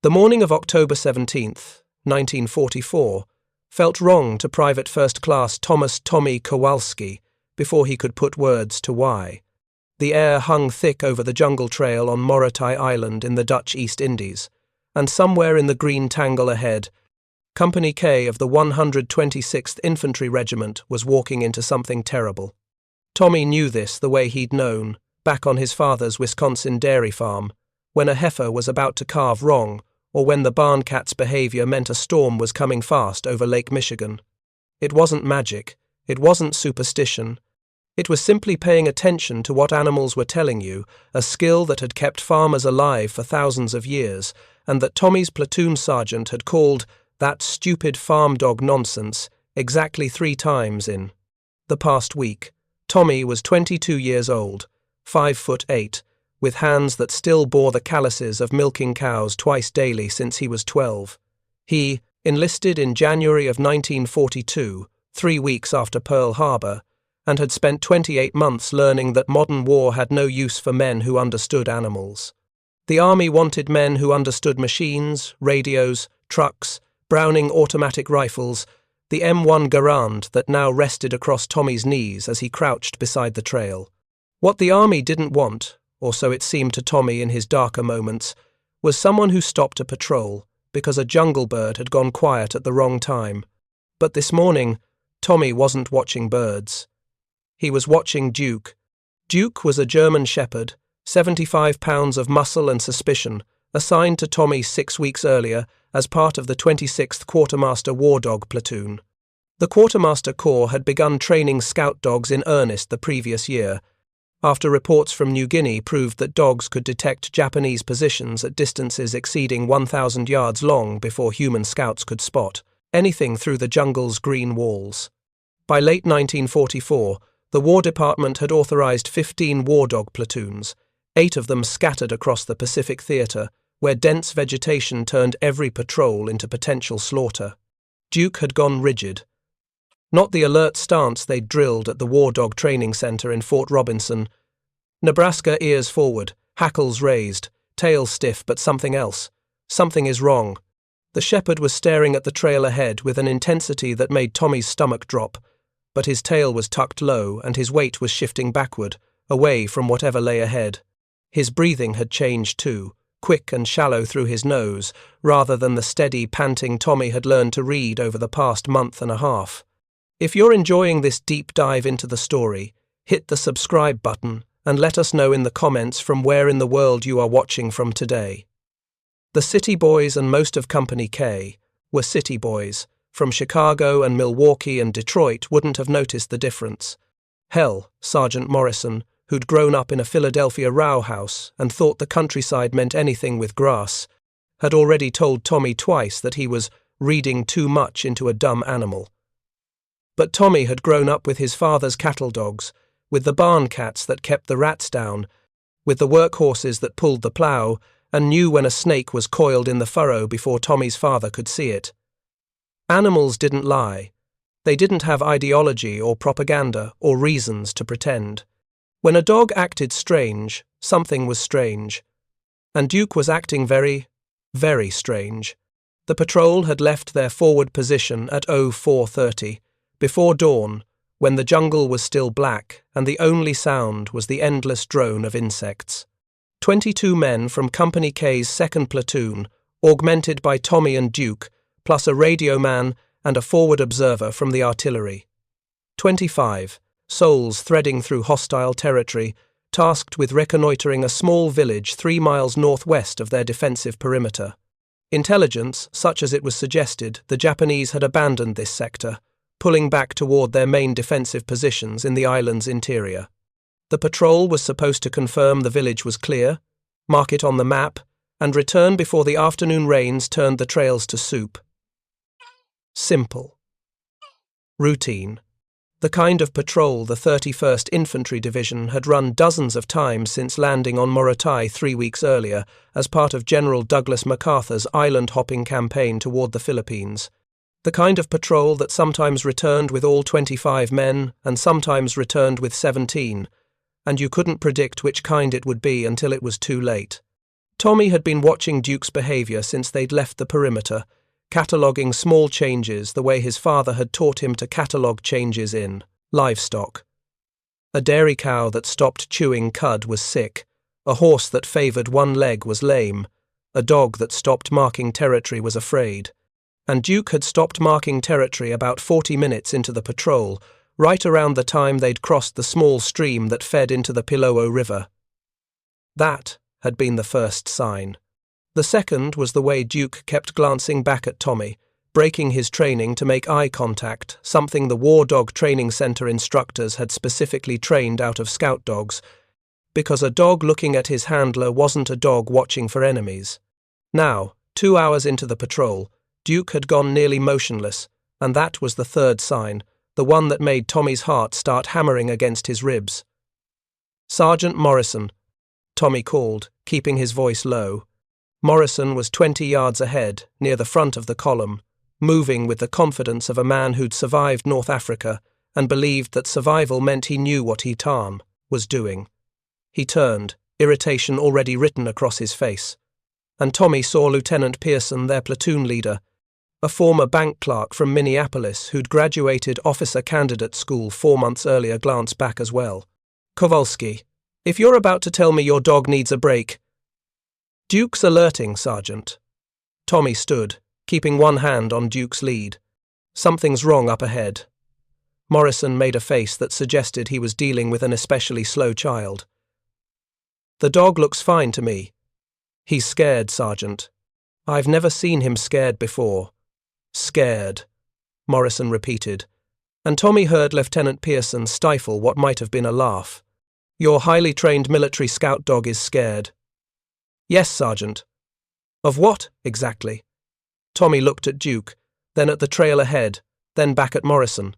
The morning of October 17th, 1944, felt wrong to Private First Class Thomas "Tommy" Kowalski before he could put words to why. The air hung thick over the jungle trail on Morotai Island in the Dutch East Indies, and somewhere in the green tangle ahead, Company K of the 126th Infantry Regiment was walking into something terrible. Tommy knew this the way he'd known, back on his father's Wisconsin dairy farm, when a heifer was about to calve wrong, or when the barn cat's behavior meant a storm was coming fast over Lake Michigan. It wasn't magic, it wasn't superstition. It was simply paying attention to what animals were telling you, a skill that had kept farmers alive for thousands of years, and that Tommy's platoon sergeant had called that stupid farm dog nonsense exactly 3 times in the past week. Tommy was 22 years old, 5'8", with hands that still bore the calluses of milking cows twice daily since he was 12. He enlisted in January of 1942, 3 weeks after Pearl Harbor, and had spent 28 months learning that modern war had no use for men who understood animals. The Army wanted men who understood machines, radios, trucks, Browning automatic rifles, the M1 Garand that now rested across Tommy's knees as he crouched beside the trail. What the Army didn't want, or so it seemed to Tommy in his darker moments, was someone who stopped a patrol because a jungle bird had gone quiet at the wrong time. But this morning, Tommy wasn't watching birds. He was watching Duke. Duke was a German shepherd, 75 pounds of muscle and suspicion, assigned to Tommy 6 weeks earlier as part of the 26th Quartermaster War Dog Platoon. The Quartermaster Corps had begun training scout dogs in earnest the previous year, after reports from New Guinea proved that dogs could detect Japanese positions at distances exceeding 1,000 yards long before human scouts could spot anything through the jungle's green walls. By late 1944, the War Department had authorized 15 war dog platoons, 8 of them scattered across the Pacific Theater, where dense vegetation turned every patrol into potential slaughter. Duke had gone rigid. Not the alert stance they'd drilled at the War Dog Training Center in Fort Robinson. Nebraska ears forward, hackles raised, tail stiff, but something else. Something is wrong. The shepherd was staring at the trail ahead with an intensity that made Tommy's stomach drop, but his tail was tucked low and his weight was shifting backward, away from whatever lay ahead. His breathing had changed too, quick and shallow through his nose, rather than the steady panting Tommy had learned to read over the past month and a half. If you're enjoying this deep dive into the story, hit the subscribe button and let us know in the comments from where in the world you are watching from today. The City Boys and most of Company K were City Boys. From Chicago and Milwaukee and Detroit wouldn't have noticed the difference. Hell, Sergeant Morrison, who'd grown up in a Philadelphia row house and thought the countryside meant anything with grass, had already told Tommy twice that he was reading too much into a dumb animal. But Tommy had grown up with his father's cattle dogs, with the barn cats that kept the rats down, with the workhorses that pulled the plough, and knew when a snake was coiled in the furrow before Tommy's father could see it. Animals didn't lie. They didn't have ideology or propaganda or reasons to pretend. When a dog acted strange, something was strange. And Duke was acting very, very strange. The patrol had left their forward position at 04:30, before dawn, when the jungle was still black and the only sound was the endless drone of insects. 22 men from Company K's 2nd Platoon, augmented by Tommy and Duke, plus a radio man and a forward observer from the artillery. 25 souls threading through hostile territory, tasked with reconnoitering a small village 3 miles northwest of their defensive perimeter. Intelligence, such as it was suggested, the Japanese had abandoned this sector, pulling back toward their main defensive positions in the island's interior. The patrol was supposed to confirm the village was clear, mark it on the map, and return before the afternoon rains turned the trails to soup. Simple. Routine. The kind of patrol the 31st Infantry Division had run dozens of times since landing on Morotai 3 weeks earlier as part of General Douglas MacArthur's island-hopping campaign toward the Philippines. The kind of patrol that sometimes returned with all 25 men and sometimes returned with 17, and you couldn't predict which kind it would be until it was too late. Tommy had been watching Duke's behavior since they'd left the perimeter, cataloguing small changes the way his father had taught him to catalogue changes in livestock. A dairy cow that stopped chewing cud was sick, a horse that favoured one leg was lame, a dog that stopped marking territory was afraid. And Duke had stopped marking territory about 40 minutes into the patrol, right around the time they'd crossed the small stream that fed into the Pilowo River. That had been the first sign. The second was the way Duke kept glancing back at Tommy, breaking his training to make eye contact, something the War Dog Training Center instructors had specifically trained out of scout dogs, because a dog looking at his handler wasn't a dog watching for enemies. Now, 2 hours into the patrol, Duke had gone nearly motionless, and that was the third sign, the one that made Tommy's heart start hammering against his ribs. "Sergeant Morrison," Tommy called, keeping his voice low. Morrison was 20 yards ahead, near the front of the column, moving with the confidence of a man who'd survived North Africa and believed that survival meant he knew what he was doing. He turned, irritation already written across his face, and Tommy saw Lieutenant Pearson, their platoon leader, a former bank clerk from Minneapolis who'd graduated officer candidate school 4 months earlier, glance back as well. "Kowalski, if you're about to tell me your dog needs a break—" "Duke's alerting, Sergeant." Tommy stood, keeping one hand on Duke's lead. "Something's wrong up ahead." Morrison made a face that suggested he was dealing with an especially slow child. "The dog looks fine to me." "He's scared, Sergeant." "I've never seen him scared before." "Scared," Morrison repeated, and Tommy heard Lieutenant Pearson stifle what might have been a laugh. "Your highly trained military scout dog is scared." "Yes, Sergeant." "Of what, exactly?" Tommy looked at Duke, then at the trail ahead, then back at Morrison.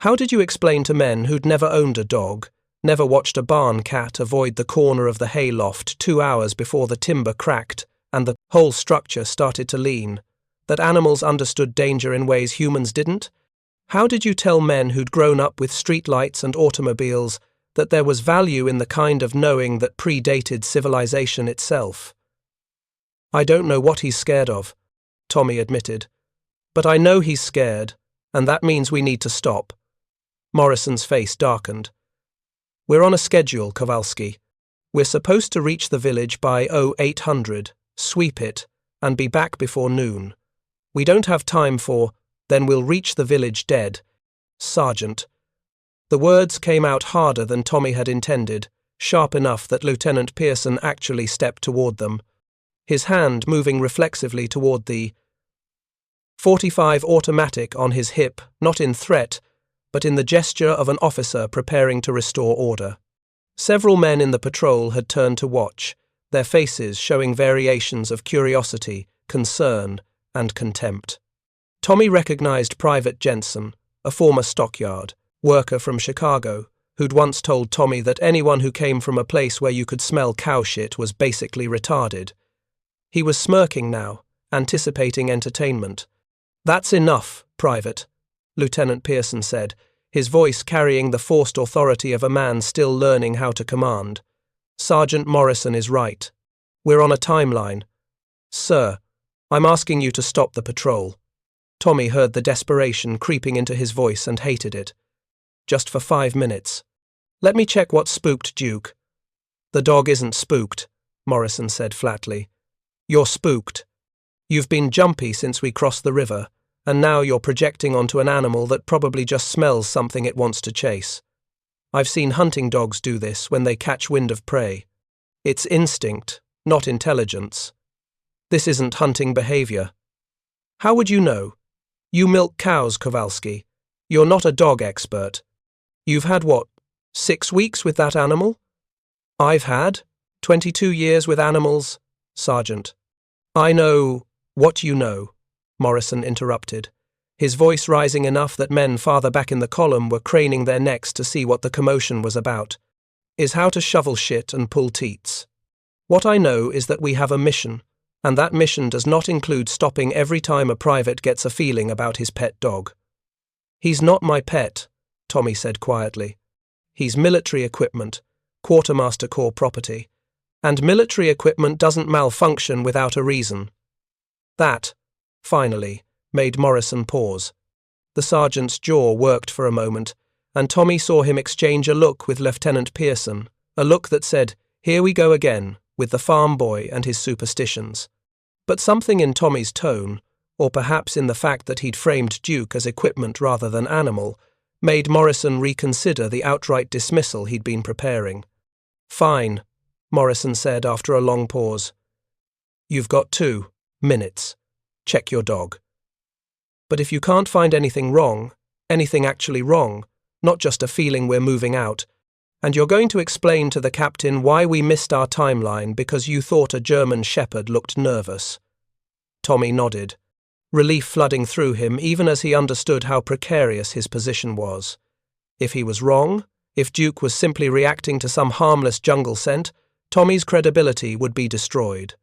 "How did you explain to men who'd never owned a dog, never watched a barn cat avoid the corner of the hay loft 2 hours before the timber cracked and the whole structure started to lean, that animals understood danger in ways humans didn't? How did you tell men who'd grown up with streetlights and automobiles that there was value in the kind of knowing that predated civilization itself?" "I don't know what he's scared of," Tommy admitted, "but I know he's scared, and that means we need to stop." Morrison's face darkened. "We're on a schedule, Kowalski. We're supposed to reach the village by 0800, sweep it, and be back before noon. We don't have time for, then we'll reach the village dead. Sergeant." The words came out harder than Tommy had intended, sharp enough that Lieutenant Pearson actually stepped toward them, his hand moving reflexively toward the .45 automatic on his hip, not in threat, but in the gesture of an officer preparing to restore order. Several men in the patrol had turned to watch, their faces showing variations of curiosity, concern, and contempt. Tommy recognized Private Jensen, a former stockyard worker from Chicago, who'd once told Tommy that anyone who came from a place where you could smell cow shit was basically retarded. He was smirking now, anticipating entertainment. "That's enough, Private," Lieutenant Pearson said, his voice carrying the forced authority of a man still learning how to command. "Sergeant Morrison is right. We're on a timeline. Sir, I'm asking you to stop the patrol." Tommy heard the desperation creeping into his voice and hated it. "Just for 5 minutes. Let me check what spooked Duke." "The dog isn't spooked," Morrison said flatly. "You're spooked. You've been jumpy since we crossed the river, and now you're projecting onto an animal that probably just smells something it wants to chase. I've seen hunting dogs do this when they catch wind of prey. It's instinct, not intelligence. This isn't hunting behavior. How would you know? You milk cows, Kowalski. You're not a dog expert. You've had what, 6 weeks with that animal?" "I've had 22 years with animals, Sergeant." "I know what you know," Morrison interrupted, his voice rising enough that men farther back in the column were craning their necks to see what the commotion was about, "is how to shovel shit and pull teats. What I know is that we have a mission, and that mission does not include stopping every time a private gets a feeling about his pet dog." "He's not my pet," Tommy said quietly. "He's military equipment, Quartermaster Corps property, And military equipment doesn't malfunction without a reason. That, finally, made Morrison pause. The sergeant's jaw worked for a moment, and Tommy saw him exchange a look with Lieutenant Pearson, a look that said, "Here we go again, with the farm boy and his superstitions." But something in Tommy's tone, or perhaps in the fact that he'd framed Duke as equipment rather than animal, made Morrison reconsider the outright dismissal he'd been preparing. "Fine," Morrison said after a long pause. "You've got 2 minutes. Check your dog. But if you can't find anything wrong, anything actually wrong, not just a feeling we're moving out, and you're going to explain to the captain why we missed our timeline because you thought a German shepherd looked nervous." Tommy nodded, relief flooding through him even as he understood how precarious his position was. If he was wrong, if Duke was simply reacting to some harmless jungle scent, Tommy's credibility would be destroyed.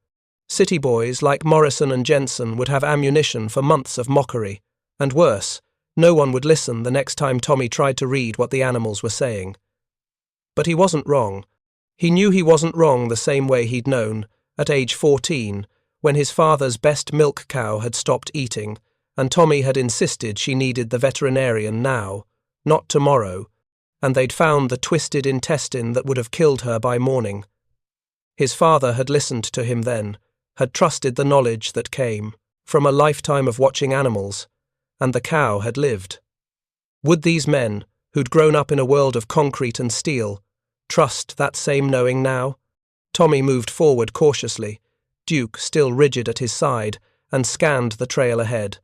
City boys like Morrison and Jensen would have ammunition for months of mockery, and worse, no one would listen the next time Tommy tried to read what the animals were saying. But he wasn't wrong. He knew he wasn't wrong the same way he'd known, at age 14, when his father's best milk cow had stopped eating, and Tommy had insisted she needed the veterinarian now, not tomorrow, and they'd found the twisted intestine that would have killed her by morning. His father had listened to him then, had trusted the knowledge that came from a lifetime of watching animals, and the cow had lived. Would these men, who'd grown up in a world of concrete and steel, trust that same knowing now? Tommy moved forward cautiously, Duke still rigid at his side, and scanned the trail ahead.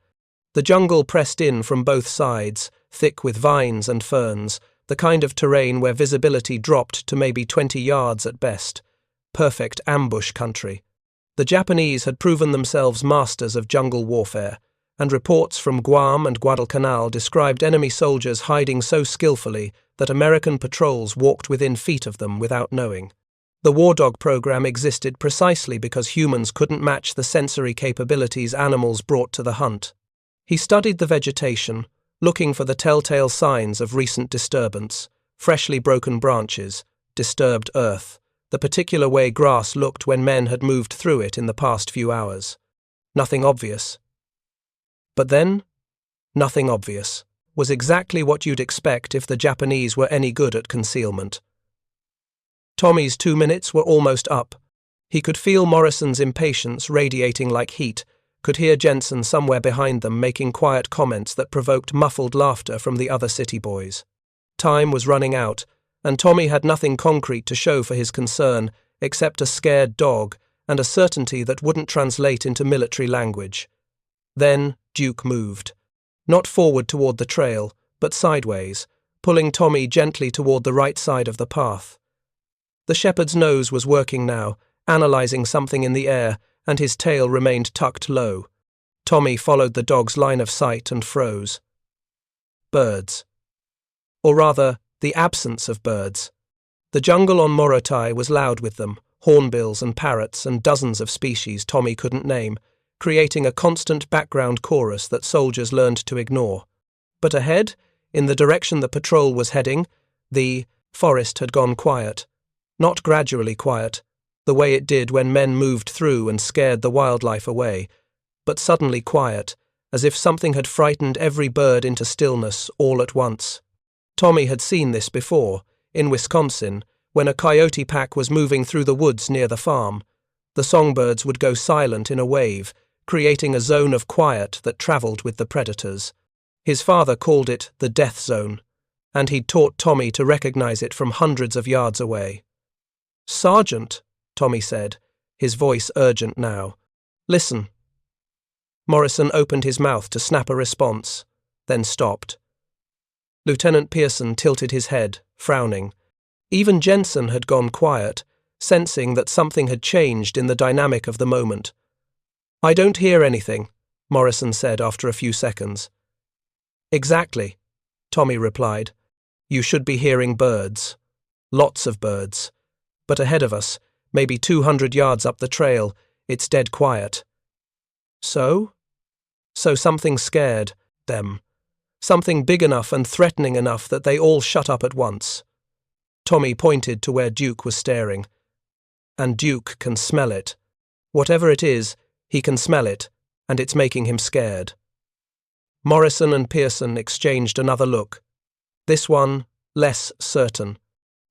The jungle pressed in from both sides, thick with vines and ferns, the kind of terrain where visibility dropped to maybe 20 yards at best. Perfect ambush country. The Japanese had proven themselves masters of jungle warfare, and reports from Guam and Guadalcanal described enemy soldiers hiding so skillfully that American patrols walked within feet of them without knowing. The War Dog program existed precisely because humans couldn't match the sensory capabilities animals brought to the hunt. He studied the vegetation, looking for the telltale signs of recent disturbance, freshly broken branches, disturbed earth, the particular way grass looked when men had moved through it in the past few hours. Nothing obvious. But then, nothing obvious was exactly what you'd expect if the Japanese were any good at concealment. Tommy's 2 minutes were almost up. He could feel Morrison's impatience radiating like heat, could hear Jensen somewhere behind them making quiet comments that provoked muffled laughter from the other city boys. Time was running out, and Tommy had nothing concrete to show for his concern except a scared dog and a certainty that wouldn't translate into military language. Then Duke moved. Not forward toward the trail, but sideways, pulling Tommy gently toward the right side of the path. The shepherd's nose was working now, analyzing something in the air, and his tail remained tucked low. Tommy followed the dog's line of sight and froze. Birds. Or rather, the absence of birds. The jungle on Morotai was loud with them, hornbills and parrots and dozens of species Tommy couldn't name, creating a constant background chorus that soldiers learned to ignore. But ahead, in the direction the patrol was heading, the forest had gone quiet. Not gradually quiet, the way it did when men moved through and scared the wildlife away, but suddenly quiet, as if something had frightened every bird into stillness all at once. Tommy had seen this before, in Wisconsin, when a coyote pack was moving through the woods near the farm. The songbirds would go silent in a wave, creating a zone of quiet that travelled with the predators. His father called it the death zone, and he'd taught Tommy to recognize it from hundreds of yards away. "Sergeant," Tommy said, his voice urgent now. "Listen." Morrison opened his mouth to snap a response, then stopped. Lieutenant Pearson tilted his head, frowning. Even Jensen had gone quiet, sensing that something had changed in the dynamic of the moment. "I don't hear anything," Morrison said after a few seconds. "Exactly," Tommy replied. "You should be hearing birds. Lots of birds. But ahead of us, maybe 200 yards up the trail, it's dead quiet." So? So something scared them. Something big enough and threatening enough that they all shut up at once. Tommy pointed to where Duke was staring. And Duke can smell it. Whatever it is, he can smell it, and it's making him scared. Morrison and Pearson exchanged another look. This one, less certain.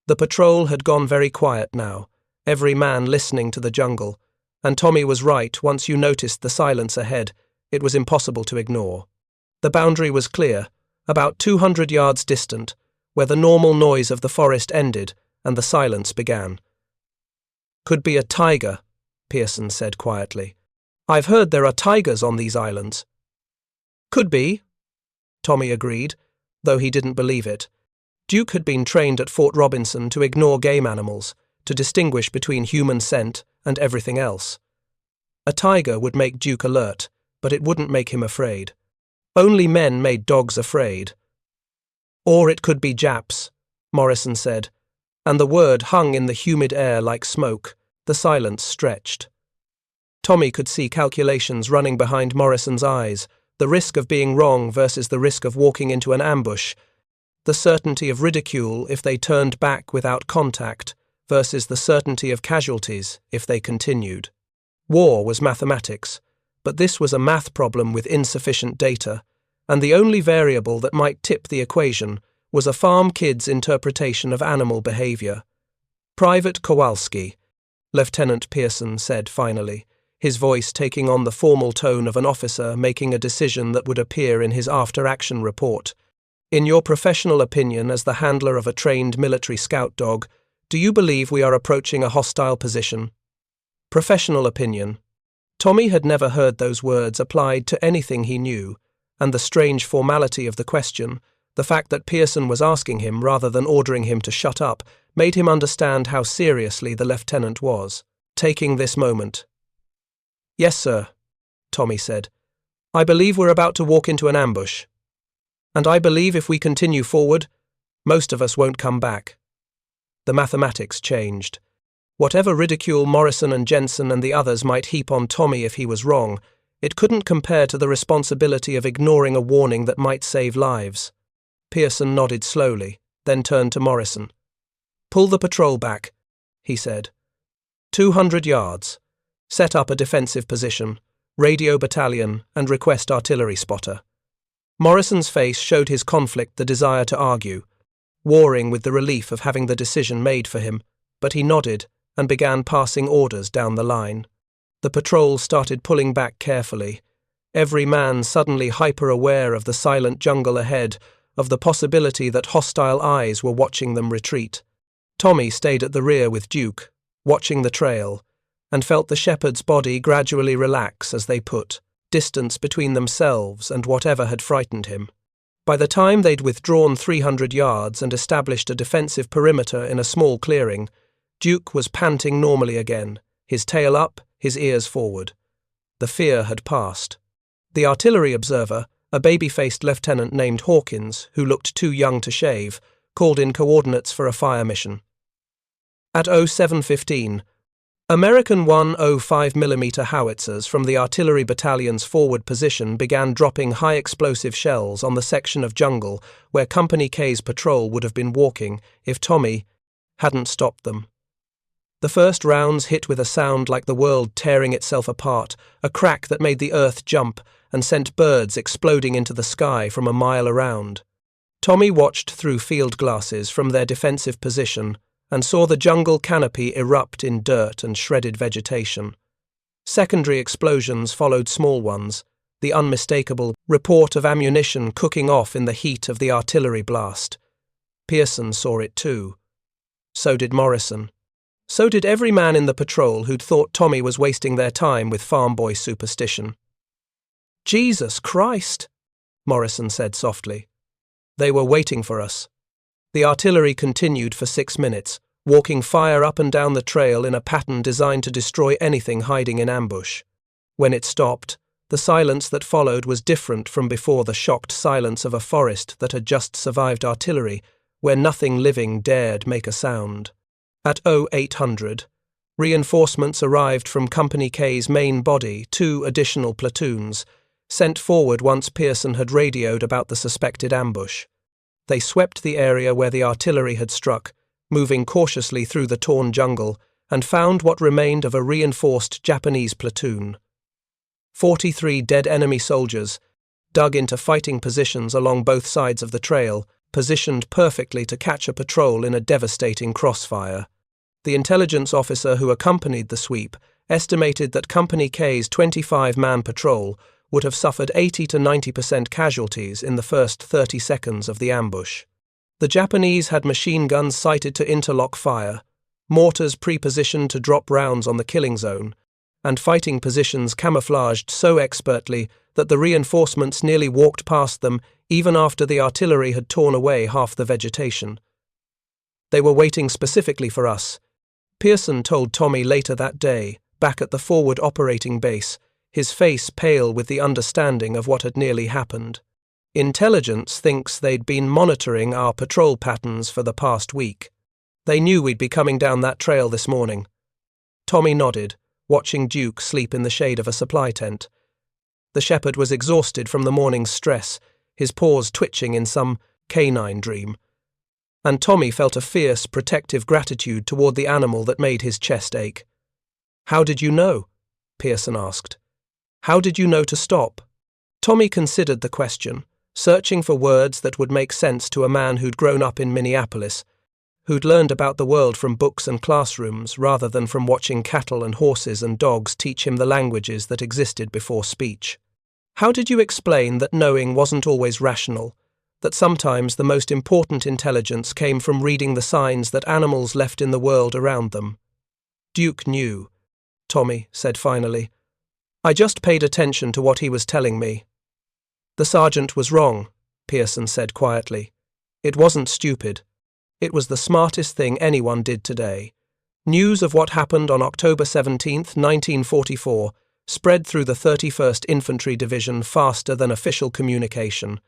The patrol had gone very quiet now, every man listening to the jungle, and Tommy was right. Once you noticed the silence ahead, it was impossible to ignore. The boundary was clear, about 200 yards distant, where the normal noise of the forest ended and the silence began. "Could be a tiger," Pearson said quietly. "I've heard there are tigers on these islands." "Could be," Tommy agreed, though he didn't believe it. Duke had been trained at Fort Robinson to ignore game animals, to distinguish between human scent and everything else. A tiger would make Duke alert, but it wouldn't make him afraid. Only men made dogs afraid. "Or it could be Japs," Morrison said, and the word hung in the humid air like smoke. The silence stretched. Tommy could see calculations running behind Morrison's eyes, the risk of being wrong versus the risk of walking into an ambush, the certainty of ridicule if they turned back without contact versus the certainty of casualties if they continued. War was mathematics, but this was a math problem with insufficient data, and the only variable that might tip the equation was a farm kid's interpretation of animal behavior. "Private Kowalski," Lieutenant Pearson said finally, his voice taking on the formal tone of an officer making a decision that would appear in his after-action report. "In your professional opinion as the handler of a trained military scout dog, do you believe we are approaching a hostile position?" Professional opinion. Tommy had never heard those words applied to anything he knew, and the strange formality of the question, the fact that Pearson was asking him rather than ordering him to shut up, made him understand how seriously the lieutenant was, taking this moment. "Yes, sir," Tommy said. "I believe we're about to walk into an ambush. And I believe if we continue forward, most of us won't come back." The mathematics changed. Whatever ridicule Morrison and Jensen and the others might heap on Tommy if he was wrong, it couldn't compare to the responsibility of ignoring a warning that might save lives. Pearson nodded slowly, then turned to Morrison. "Pull the patrol back," he said. 200 yards. Set up a defensive position, radio battalion, and request artillery spotter." Morrison's face showed his conflict, the desire to argue, warring with the relief of having the decision made for him, but he nodded and began passing orders down the line. The patrol started pulling back carefully, every man suddenly hyper-aware of the silent jungle ahead, of the possibility that hostile eyes were watching them retreat. Tommy stayed at the rear with Duke, watching the trail, and felt the shepherd's body gradually relax as they put distance between themselves and whatever had frightened him. By the time they'd withdrawn 300 yards and established a defensive perimeter in a small clearing, Duke was panting normally again, his tail up, his ears forward. The fear had passed. The artillery observer, a baby-faced lieutenant named Hawkins, who looked too young to shave, called in coordinates for a fire mission. At 07:15, American 105mm howitzers from the artillery battalion's forward position began dropping high-explosive shells on the section of jungle where Company K's patrol would have been walking if Tommy hadn't stopped them. The first rounds hit with a sound like the world tearing itself apart, a crack that made the earth jump and sent birds exploding into the sky from a mile around. Tommy watched through field glasses from their defensive position and saw the jungle canopy erupt in dirt and shredded vegetation. Secondary explosions followed small ones, the unmistakable report of ammunition cooking off in the heat of the artillery blast. Pearson saw it too. So did Morrison. So did every man in the patrol who'd thought Tommy was wasting their time with farm boy superstition. "Jesus Christ," Morrison said softly. "They were waiting for us." The artillery continued for 6 minutes, walking fire up and down the trail in a pattern designed to destroy anything hiding in ambush. When it stopped, the silence that followed was different from before, the shocked silence of a forest that had just survived artillery, where nothing living dared make a sound. At 0800, reinforcements arrived from Company K's main body, 2 additional platoons, sent forward once Pearson had radioed about the suspected ambush. They swept the area where the artillery had struck, moving cautiously through the torn jungle and found what remained of a reinforced Japanese platoon. 43 dead enemy soldiers, dug into fighting positions along both sides of the trail, positioned perfectly to catch a patrol in a devastating crossfire. The intelligence officer who accompanied the sweep estimated that Company K's 25-man patrol would have suffered 80 to 90% casualties in the first 30 seconds of the ambush. The Japanese had machine guns sighted to interlock fire, mortars pre-positioned to drop rounds on the killing zone, and fighting positions camouflaged so expertly that the reinforcements nearly walked past them even after the artillery had torn away half the vegetation. They were waiting specifically for us, Pearson told Tommy later that day, back at the forward operating base, his face pale with the understanding of what had nearly happened. Intelligence thinks they'd been monitoring our patrol patterns for the past week. They knew we'd be coming down that trail this morning. Tommy nodded, watching Duke sleep in the shade of a supply tent. The shepherd was exhausted from the morning's stress, his paws twitching in some canine dream. And Tommy felt a fierce, protective gratitude toward the animal that made his chest ache. "How did you know?" Pearson asked. "How did you know to stop?" Tommy considered the question, searching for words that would make sense to a man who'd grown up in Minneapolis, who'd learned about the world from books and classrooms rather than from watching cattle and horses and dogs teach him the languages that existed before speech. How did you explain that knowing wasn't always rational, that sometimes the most important intelligence came from reading the signs that animals left in the world around them? Duke knew, Tommy said finally. I just paid attention to what he was telling me. The sergeant was wrong, Pearson said quietly. It wasn't stupid. It was the smartest thing anyone did today. News of what happened on October 17, 1944, spread through the 31st Infantry Division faster than official communication.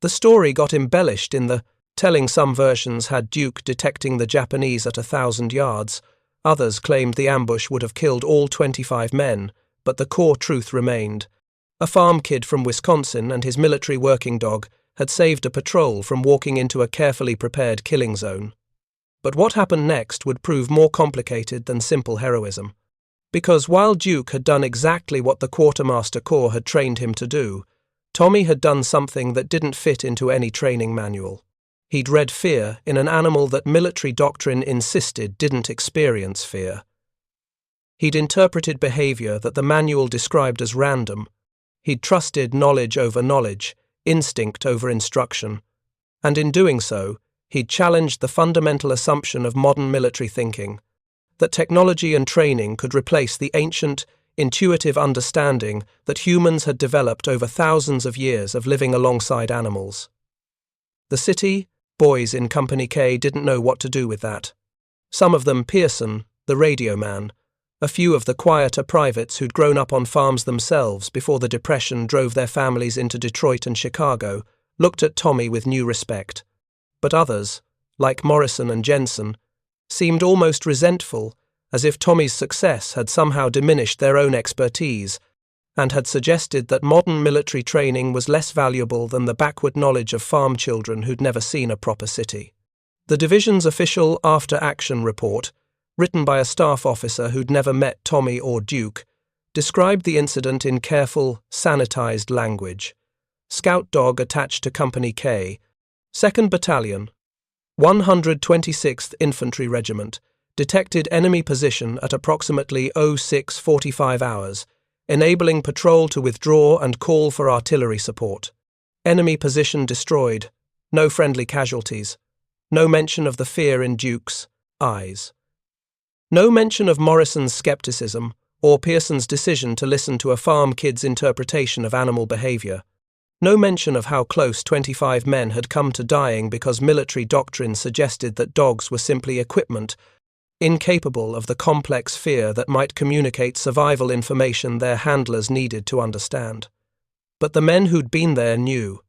The story got embellished in the telling. Some versions had Duke detecting the Japanese at 1,000 yards. Others claimed the ambush would have killed all 25 men, but the core truth remained. A farm kid from Wisconsin and his military working dog had saved a patrol from walking into a carefully prepared killing zone. But what happened next would prove more complicated than simple heroism. Because while Duke had done exactly what the Quartermaster Corps had trained him to do, Tommy had done something that didn't fit into any training manual. He'd read fear in an animal that military doctrine insisted didn't experience fear. He'd interpreted behavior that the manual described as random. He'd trusted knowledge over knowledge, instinct over instruction. And in doing so, he'd challenged the fundamental assumption of modern military thinking, that technology and training could replace the ancient, intuitive understanding that humans had developed over thousands of years of living alongside animals. The city, boys in Company K didn't know what to do with that. Some of them Pearson, the radio man, a few of the quieter privates who'd grown up on farms themselves before the Depression drove their families into Detroit and Chicago, looked at Tommy with new respect. But others, like Morrison and Jensen, seemed almost resentful, as if Tommy's success had somehow diminished their own expertise, and had suggested that modern military training was less valuable than the backward knowledge of farm children who'd never seen a proper city. The division's official after-action report, written by a staff officer who'd never met Tommy or Duke, described the incident in careful, sanitized language. Scout dog attached to Company K, 2nd Battalion, 126th Infantry Regiment, detected enemy position at approximately 06:45 hours, enabling patrol to withdraw and call for artillery support. Enemy position destroyed. No friendly casualties. No mention of the fear in Duke's eyes. No mention of Morrison's skepticism or Pearson's decision to listen to a farm kid's interpretation of animal behavior. No mention of how close 25 men had come to dying because military doctrine suggested that dogs were simply equipment, incapable of the complex fear that might communicate survival information their handlers needed to understand. But the men who'd been there knew,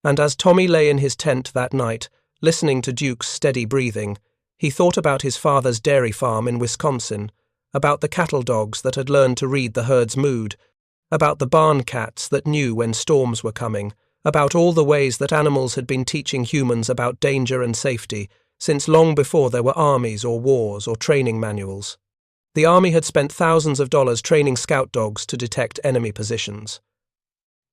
and as Tommy lay in his tent that night, listening to Duke's steady breathing, he thought about his father's dairy farm in Wisconsin, about the cattle dogs that had learned to read the herd's mood, about the barn cats that knew when storms were coming, about all the ways that animals had been teaching humans about danger and safety, since long before there were armies or wars or training manuals. The army had spent thousands of dollars training scout dogs to detect enemy positions.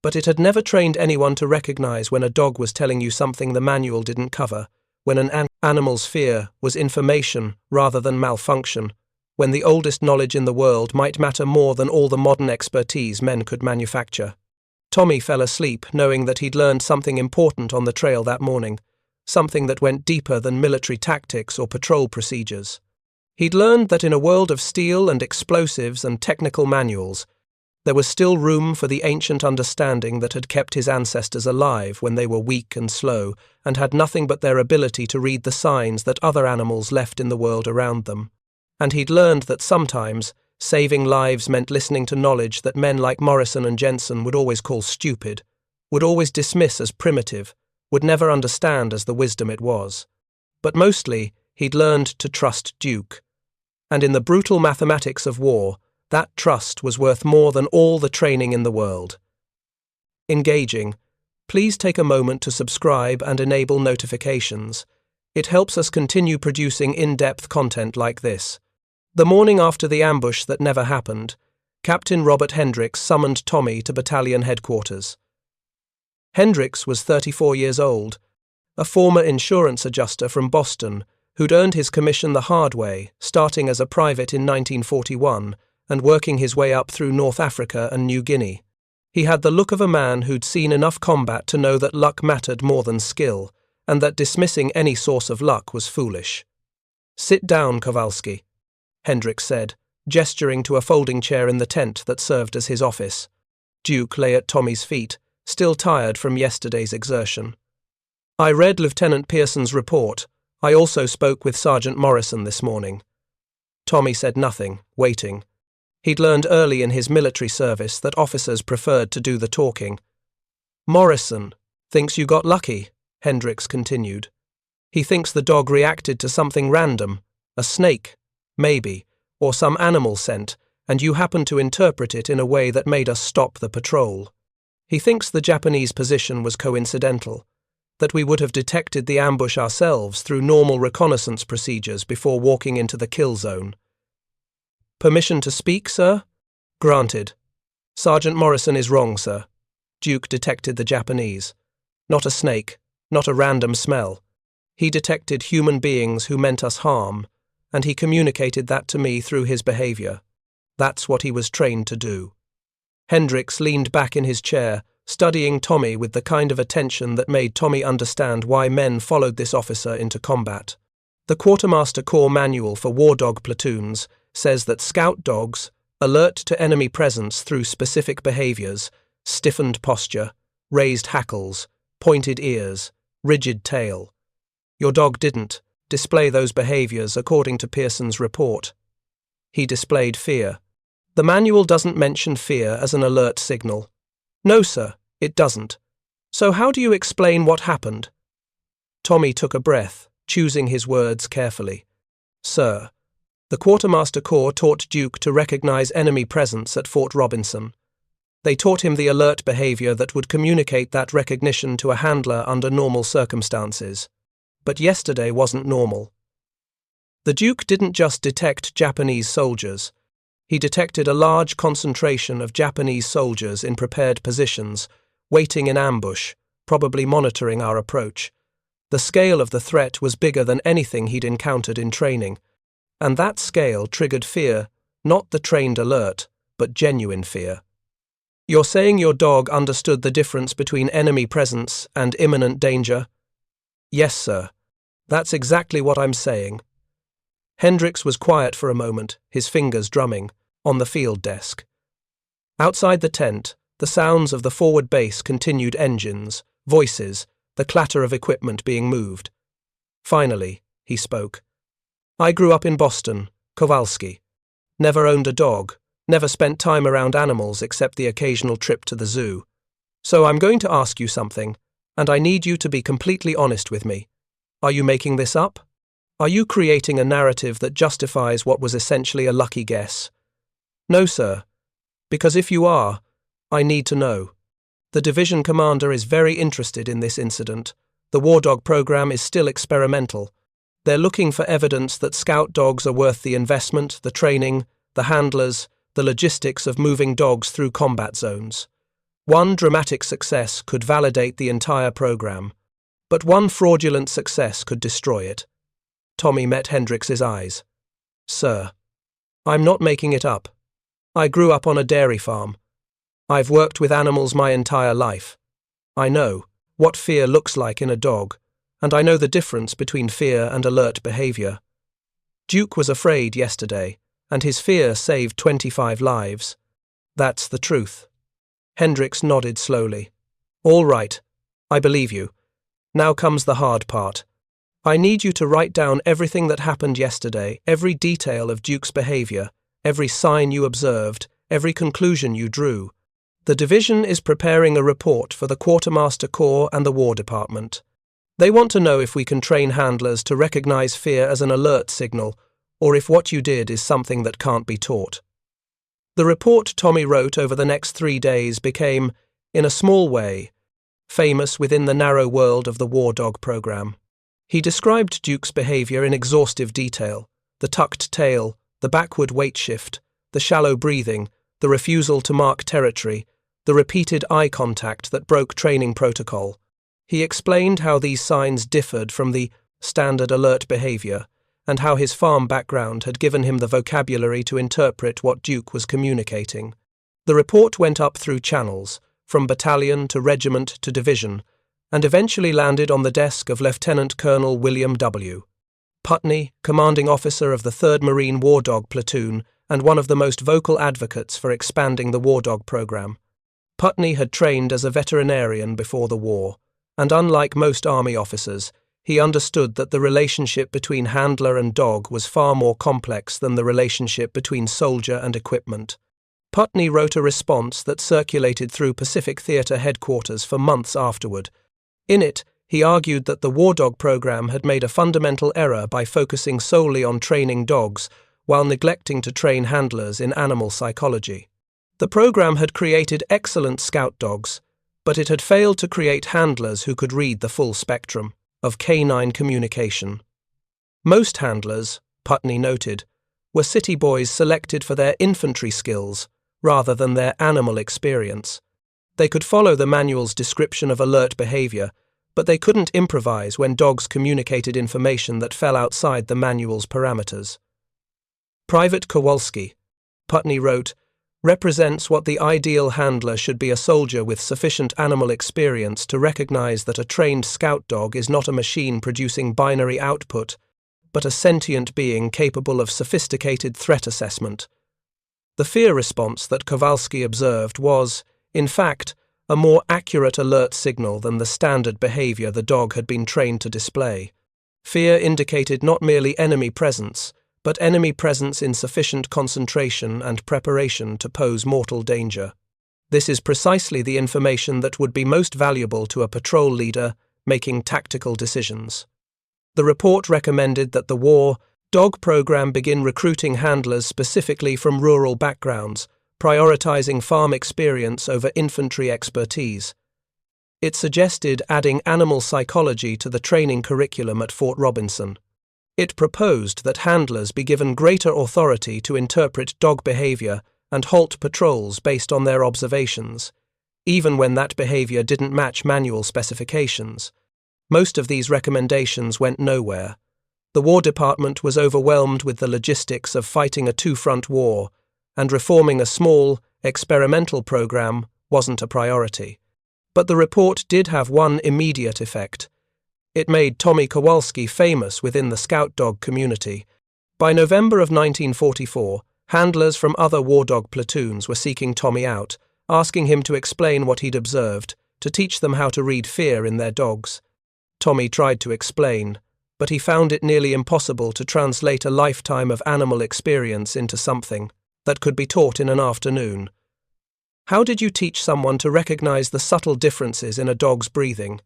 But it had never trained anyone to recognize when a dog was telling you something the manual didn't cover, when an animal's fear was information rather than malfunction, when the oldest knowledge in the world might matter more than all the modern expertise men could manufacture. Tommy fell asleep knowing that he'd learned something important on the trail that morning, something that went deeper than military tactics or patrol procedures. He'd learned that in a world of steel and explosives and technical manuals, there was still room for the ancient understanding that had kept his ancestors alive when they were weak and slow and had nothing but their ability to read the signs that other animals left in the world around them. And he'd learned that sometimes saving lives meant listening to knowledge that men like Morrison and Jensen would always call stupid, would always dismiss as primitive, would never understand as the wisdom it was. But mostly, he'd learned to trust Duke. And in the brutal mathematics of war, that trust was worth more than all the training in the world. Engaging. Please take a moment to subscribe and enable notifications. It helps us continue producing in-depth content like this. The morning after the ambush that never happened, Captain Robert Hendricks summoned Tommy to battalion headquarters. Hendricks was 34 years old, a former insurance adjuster from Boston who'd earned his commission the hard way, starting as a private in 1941 and working his way up through North Africa and New Guinea. He had the look of a man who'd seen enough combat to know that luck mattered more than skill, and that dismissing any source of luck was foolish. "Sit down, Kowalski," Hendricks said, gesturing to a folding chair in the tent that served as his office. Duke lay at Tommy's feet, still tired from yesterday's exertion. "I read Lieutenant Pearson's report. I also spoke with Sergeant Morrison this morning." Tommy said nothing, waiting. He'd learned early in his military service that officers preferred to do the talking. "Morrison thinks you got lucky," Hendricks continued. "He thinks the dog reacted to something random, a snake, maybe, or some animal scent, and you happened to interpret it in a way that made us stop the patrol. He thinks the Japanese position was coincidental, that we would have detected the ambush ourselves through normal reconnaissance procedures before walking into the kill zone." "Permission to speak, sir?" "Granted. Sergeant Morrison is wrong, sir. Duke detected the Japanese. Not a snake, not a random smell. He detected human beings who meant us harm, and he communicated that to me through his behavior. That's what he was trained to do." Hendricks leaned back in his chair, studying Tommy with the kind of attention that made Tommy understand why men followed this officer into combat. The Quartermaster Corps Manual for War Dog Platoons says that scout dogs, alert to enemy presence through specific behaviors, stiffened posture, raised hackles, pointed ears, rigid tail. Your dog didn't display those behaviors according to Pearson's report. He displayed fear. The manual doesn't mention fear as an alert signal. "No, sir, it doesn't. So how do you explain what happened?" Tommy took a breath, choosing his words carefully. "Sir, the Quartermaster Corps taught Duke to recognize enemy presence at Fort Robinson. They taught him the alert behavior that would communicate that recognition to a handler under normal circumstances. But yesterday wasn't normal. The Duke didn't just detect Japanese soldiers. He detected a large concentration of Japanese soldiers in prepared positions, waiting in ambush, probably monitoring our approach. The scale of the threat was bigger than anything he'd encountered in training, and that scale triggered fear, not the trained alert, but genuine fear." "You're saying your dog understood the difference between enemy presence and imminent danger?" "Yes, sir. That's exactly what I'm saying." Hendricks was quiet for a moment, his fingers drumming, on the field desk. Outside the tent, the sounds of the forward base continued: engines, voices, the clatter of equipment being moved. Finally, he spoke. "I grew up in Boston, Kowalski. Never owned a dog, never spent time around animals except the occasional trip to the zoo. So I'm going to ask you something, and I need you to be completely honest with me. Are you making this up? Are you creating a narrative that justifies what was essentially a lucky guess?" "No, sir. Because if you are, I need to know. The division commander is very interested in this incident. The War Dog program is still experimental. They're looking for evidence that scout dogs are worth the investment, the training, the handlers, the logistics of moving dogs through combat zones. One dramatic success could validate the entire program, but one fraudulent success could destroy it. Tommy met Hendrix's eyes. "Sir, I'm not making it up. I grew up on a dairy farm. I've worked with animals my entire life. I know what fear looks like in a dog, and I know the difference between fear and alert behavior. Duke was afraid yesterday, and his fear saved 25 lives. That's the truth." Hendrix nodded slowly. "All right, I believe you. Now comes the hard part. I need you to write down everything that happened yesterday, every detail of Duke's behavior, every sign you observed, every conclusion you drew. The division is preparing a report for the Quartermaster Corps and the War Department. They want to know if we can train handlers to recognize fear as an alert signal, or if what you did is something that can't be taught." The report Tommy wrote over the next 3 days became, in a small way, famous within the narrow world of the War Dog program. He described Duke's behavior in exhaustive detail: the tucked tail, the backward weight shift, the shallow breathing, the refusal to mark territory, the repeated eye contact that broke training protocol. He explained how these signs differed from the standard alert behavior, and how his farm background had given him the vocabulary to interpret what Duke was communicating. The report went up through channels, from battalion to regiment to division, and eventually landed on the desk of Lieutenant Colonel William W. Putney, commanding officer of the 3rd Marine War Dog Platoon and one of the most vocal advocates for expanding the War Dog program. Putney had trained as a veterinarian before the war, and unlike most Army officers, he understood that the relationship between handler and dog was far more complex than the relationship between soldier and equipment. Putney wrote a response that circulated through Pacific Theatre headquarters for months afterward. In it, he argued that the War Dog program had made a fundamental error by focusing solely on training dogs while neglecting to train handlers in animal psychology. The program had created excellent scout dogs, but it had failed to create handlers who could read the full spectrum of canine communication. Most handlers, Putney noted, were city boys selected for their infantry skills rather than their animal experience. They could follow the manual's description of alert behavior, but they couldn't improvise when dogs communicated information that fell outside the manual's parameters. Private Kowalski, Putney wrote, represents what the ideal handler should be: a soldier with sufficient animal experience to recognize that a trained scout dog is not a machine producing binary output, but a sentient being capable of sophisticated threat assessment. The fear response that Kowalski observed was, in fact, a more accurate alert signal than the standard behavior the dog had been trained to display. Fear indicated not merely enemy presence, but enemy presence in sufficient concentration and preparation to pose mortal danger. This is precisely the information that would be most valuable to a patrol leader making tactical decisions. The report recommended that the War Dog program begin recruiting handlers specifically from rural backgrounds, prioritizing farm experience over infantry expertise. It suggested adding animal psychology to the training curriculum at Fort Robinson. It proposed that handlers be given greater authority to interpret dog behavior and halt patrols based on their observations, even when that behavior didn't match manual specifications. Most of these recommendations went nowhere. The War Department was overwhelmed with the logistics of fighting a two-front war, and reforming a small, experimental program wasn't a priority. But the report did have one immediate effect. It made Tommy Kowalski famous within the scout dog community. By November of 1944, handlers from other war dog platoons were seeking Tommy out, asking him to explain what he'd observed, to teach them how to read fear in their dogs. Tommy tried to explain, but he found it nearly impossible to translate a lifetime of animal experience into something that could be taught in an afternoon. How did you teach someone to recognize the subtle differences in a dog's breathing?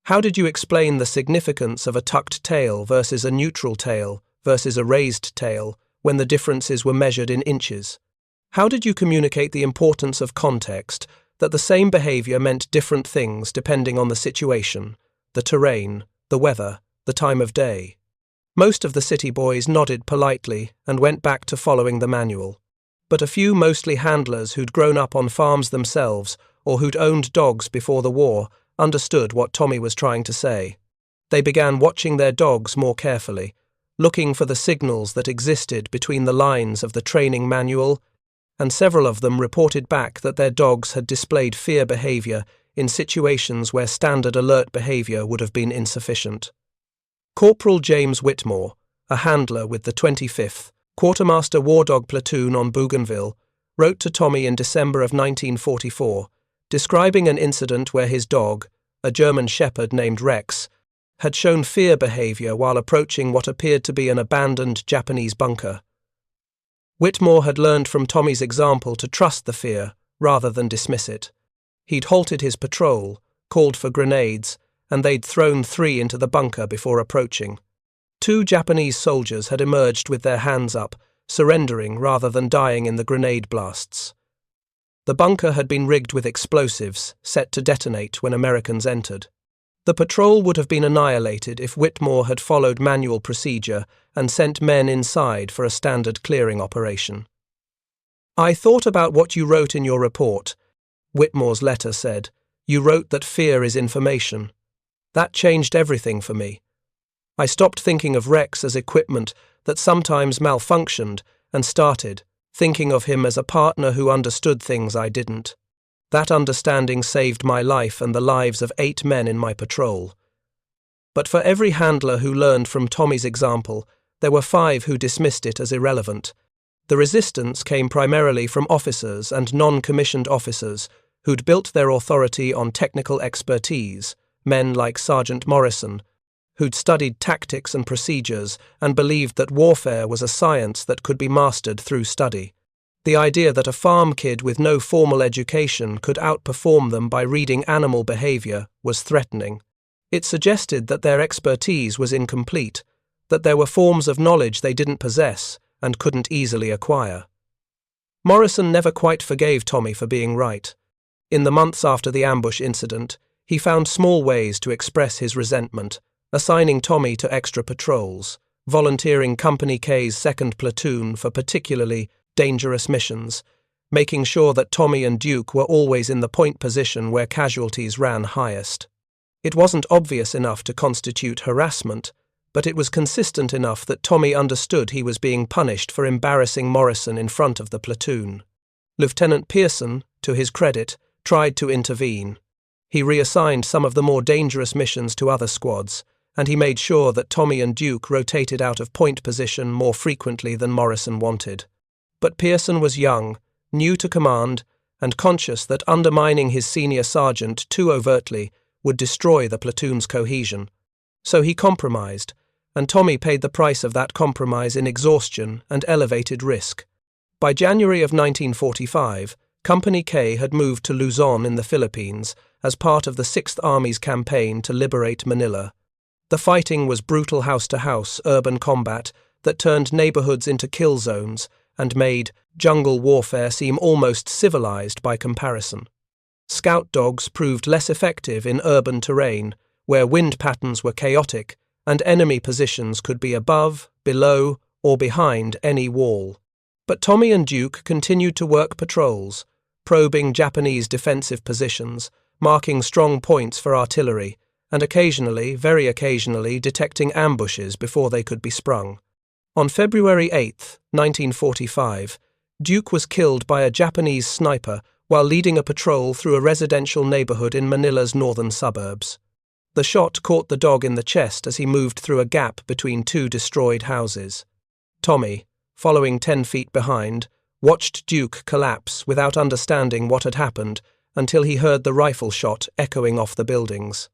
How did you explain the significance of a tucked tail versus a neutral tail versus a raised tail when the differences were measured in inches? How did you communicate the importance of context, that the same behavior meant different things depending on the situation, the terrain, the weather, the time of day? Most of the city boys nodded politely and went back to following the manual. but a few, mostly handlers who'd grown up on farms themselves or who'd owned dogs before the war, understood what Tommy was trying to say. They began watching their dogs more carefully, looking for the signals that existed between the lines of the training manual, and several of them reported back that their dogs had displayed fear behavior in situations where standard alert behavior would have been insufficient. Corporal James Whitmore, a handler with the 25th Quartermaster War Dog Platoon on Bougainville, wrote to Tommy in December of 1944, describing an incident where his dog, a German shepherd named Rex, had shown fear behavior while approaching what appeared to be an abandoned Japanese bunker. Whitmore had learned from Tommy's example to trust the fear rather than dismiss it. He'd halted his patrol, called for grenades, and they'd thrown 3 into the bunker before approaching. 2 Japanese soldiers had emerged with their hands up, surrendering rather than dying in the grenade blasts. The bunker had been rigged with explosives, set to detonate when Americans entered. The patrol would have been annihilated if Whitmore had followed manual procedure and sent men inside for a standard clearing operation. "I thought about what you wrote in your report," Whitmore's letter said. "You wrote that fear is information. That changed everything for me. I stopped thinking of Rex as equipment that sometimes malfunctioned and started thinking of him as a partner who understood things I didn't. That understanding saved my life and the lives of 8 men in my patrol. But for every handler who learned from Tommy's example, there were 5 who dismissed it as irrelevant. The resistance came primarily from officers and non-commissioned officers who'd built their authority on technical expertise, men like Sergeant Morrison, who'd studied tactics and procedures and believed that warfare was a science that could be mastered through study. The idea that a farm kid with no formal education could outperform them by reading animal behavior was threatening. It suggested that their expertise was incomplete, that there were forms of knowledge they didn't possess and couldn't easily acquire. Morrison never quite forgave Tommy for being right. In the months after the ambush incident, he found small ways to express his resentment, assigning Tommy to extra patrols, volunteering Company K's 2nd Platoon for particularly dangerous missions, making sure that Tommy and Duke were always in the point position where casualties ran highest. It wasn't obvious enough to constitute harassment, but it was consistent enough that Tommy understood he was being punished for embarrassing Morrison in front of the platoon. Lieutenant Pearson, to his credit, tried to intervene. He reassigned some of the more dangerous missions to other squads, and he made sure that Tommy and Duke rotated out of point position more frequently than Morrison wanted. But Pearson was young, new to command, and conscious that undermining his senior sergeant too overtly would destroy the platoon's cohesion. So he compromised, and Tommy paid the price of that compromise in exhaustion and elevated risk. By January of 1945, Company K had moved to Luzon in the Philippines as part of the 6th Army's campaign to liberate Manila. The fighting was brutal house-to-house urban combat that turned neighborhoods into kill zones and made jungle warfare seem almost civilized by comparison. Scout dogs proved less effective in urban terrain, where wind patterns were chaotic and enemy positions could be above, below, or behind any wall. But Tommy and Duke continued to work patrols, probing Japanese defensive positions, marking strong points for artillery, and occasionally, very occasionally, detecting ambushes before they could be sprung. On February 8, 1945, Duke was killed by a Japanese sniper while leading a patrol through a residential neighborhood in Manila's northern suburbs. The shot caught the dog in the chest as he moved through a gap between 2 destroyed houses. Tommy, following 10 feet behind, watched Duke collapse without understanding what had happened until he heard the rifle shot echoing off the buildings.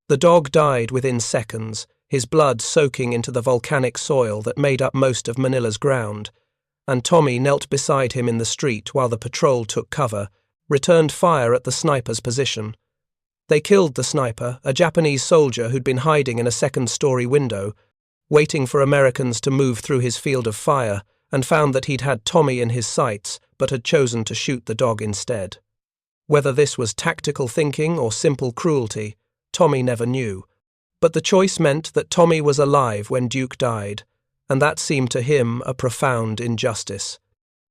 The dog died within seconds, his blood soaking into the volcanic soil that made up most of Manila's ground, and Tommy knelt beside him in the street while the patrol took cover, returned fire at the sniper's position. They killed the sniper, a Japanese soldier who'd been hiding in a 2nd-story window, waiting for Americans to move through his field of fire, and found that he'd had Tommy in his sights but had chosen to shoot the dog instead. Whether this was tactical thinking or simple cruelty, Tommy never knew, but the choice meant that Tommy was alive when Duke died, and that seemed to him a profound injustice.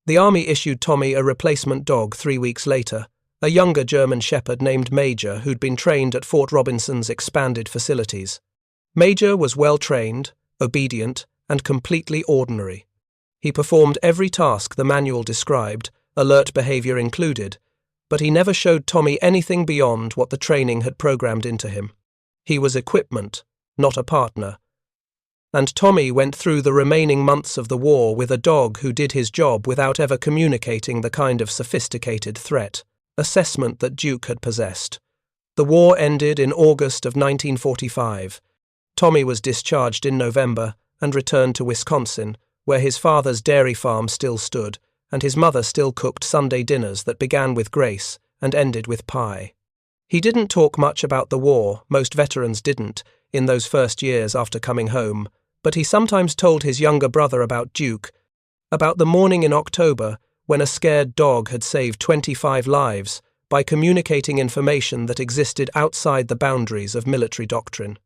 The army issued Tommy a replacement dog 3 weeks later, a younger German shepherd named Major who'd been trained at Fort Robinson's expanded facilities. Major was well-trained, obedient, and completely ordinary. He performed every task the manual described, alert behavior included, but he never showed Tommy anything beyond what the training had programmed into him. He was equipment, not a partner. And Tommy went through the remaining months of the war with a dog who did his job without ever communicating the kind of sophisticated threat assessment that Duke had possessed. The war ended in August of 1945. Tommy was discharged in November and returned to Wisconsin, where his father's dairy farm still stood, and his mother still cooked Sunday dinners that began with grace and ended with pie. He didn't talk much about the war, most veterans didn't, in those first years after coming home, but he sometimes told his younger brother about Duke, about the morning in October when a scared dog had saved 25 lives by communicating information that existed outside the boundaries of military doctrine.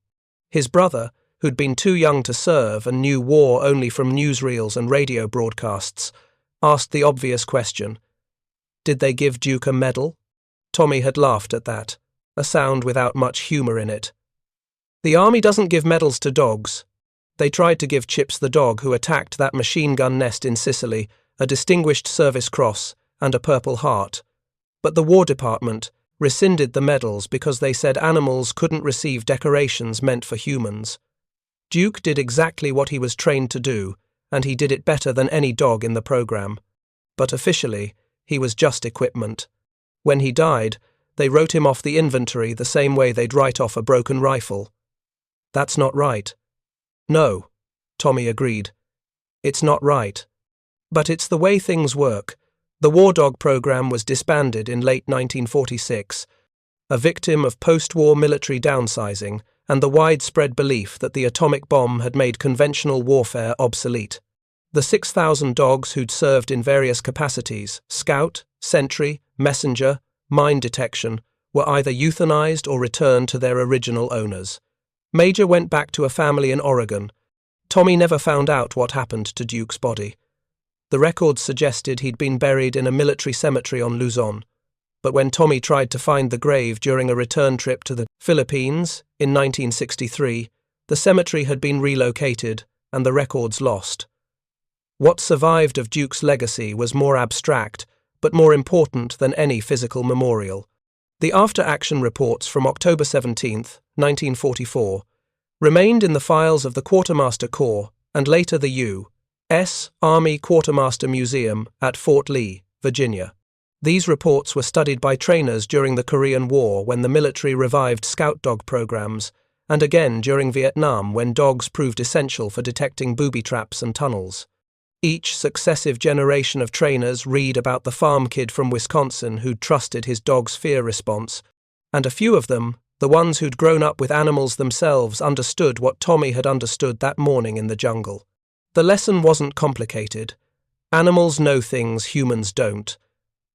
His brother, who'd been too young to serve and knew war only from newsreels and radio broadcasts, asked the obvious question, did they give Duke a medal? Tommy had laughed at that, a sound without much humour in it. The army doesn't give medals to dogs. They tried to give Chips the dog who attacked that machine gun nest in Sicily a Distinguished Service Cross and a Purple Heart, but the War Department rescinded the medals because they said animals couldn't receive decorations meant for humans. Duke did exactly what he was trained to do, and he did it better than any dog in the program. But officially, he was just equipment. When he died, they wrote him off the inventory the same way they'd write off a broken rifle. That's not right. No, Tommy agreed. It's not right. But it's the way things work. The War Dog program was disbanded in late 1946, a victim of post-war military downsizing and the widespread belief that the atomic bomb had made conventional warfare obsolete. The 6,000 dogs who'd served in various capacities, scout, sentry, messenger, mine detection, were either euthanized or returned to their original owners. Major went back to a family in Oregon. Tommy never found out what happened to Duke's body. The records suggested he'd been buried in a military cemetery on Luzon, but when Tommy tried to find the grave during a return trip to the Philippines in 1963, the cemetery had been relocated and the records lost. What survived of Duke's legacy was more abstract, but more important than any physical memorial. The after-action reports from October 17, 1944, remained in the files of the Quartermaster Corps and later the U.S. Army Quartermaster Museum at Fort Lee, Virginia. These reports were studied by trainers during the Korean War when the military revived scout dog programs, and again during Vietnam when dogs proved essential for detecting booby traps and tunnels. Each successive generation of trainers read about the farm kid from Wisconsin who'd trusted his dog's fear response, and a few of them, the ones who'd grown up with animals themselves, understood what Tommy had understood that morning in the jungle. The lesson wasn't complicated. Animals know things humans don't,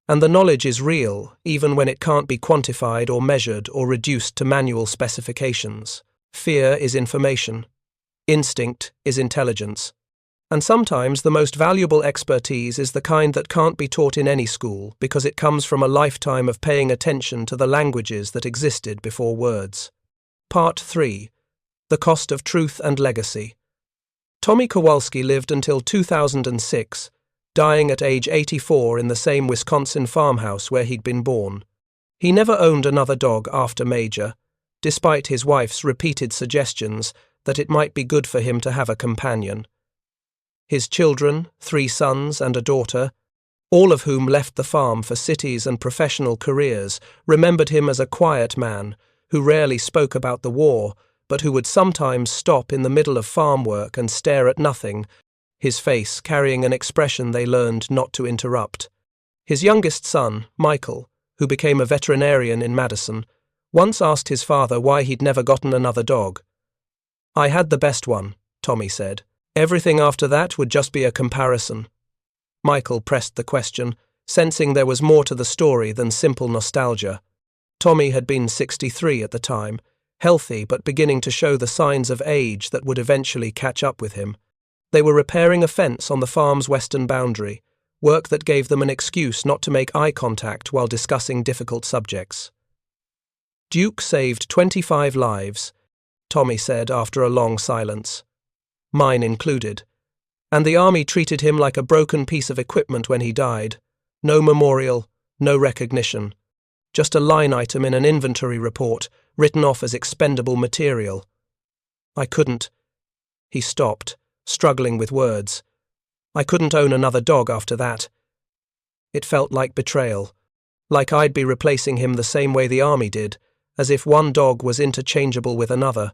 and the knowledge is real even when it can't be quantified or measured or reduced to manual specifications. Fear is information. Instinct is intelligence. And sometimes the most valuable expertise is the kind that can't be taught in any school because it comes from a lifetime of paying attention to the languages that existed before words. Part 3. The Cost of Truth and Legacy. Tommy Kowalski lived until 2006, dying at age 84 in the same Wisconsin farmhouse where he'd been born. He never owned another dog after Major, despite his wife's repeated suggestions that it might be good for him to have a companion. His children, 3 sons and a daughter, all of whom left the farm for cities and professional careers, remembered him as a quiet man who rarely spoke about the war, but who would sometimes stop in the middle of farm work and stare at nothing, his face carrying an expression they learned not to interrupt. His youngest son, Michael, who became a veterinarian in Madison, once asked his father why he'd never gotten another dog. "I had the best one," Tommy said. "Everything after that would just be a comparison." Michael pressed the question, sensing there was more to the story than simple nostalgia. Tommy had been 63 at the time, healthy but beginning to show the signs of age that would eventually catch up with him. They were repairing a fence on the farm's western boundary, work that gave them an excuse not to make eye contact while discussing difficult subjects. Duke saved 25 lives, Tommy said after a long silence. Mine included. And the army treated him like a broken piece of equipment when he died. No memorial, no recognition. Just a line item in an inventory report, written off as expendable material. I couldn't. He stopped, struggling with words. I couldn't own another dog after that. It felt like betrayal, like I'd be replacing him the same way the army did, as if one dog was interchangeable with another.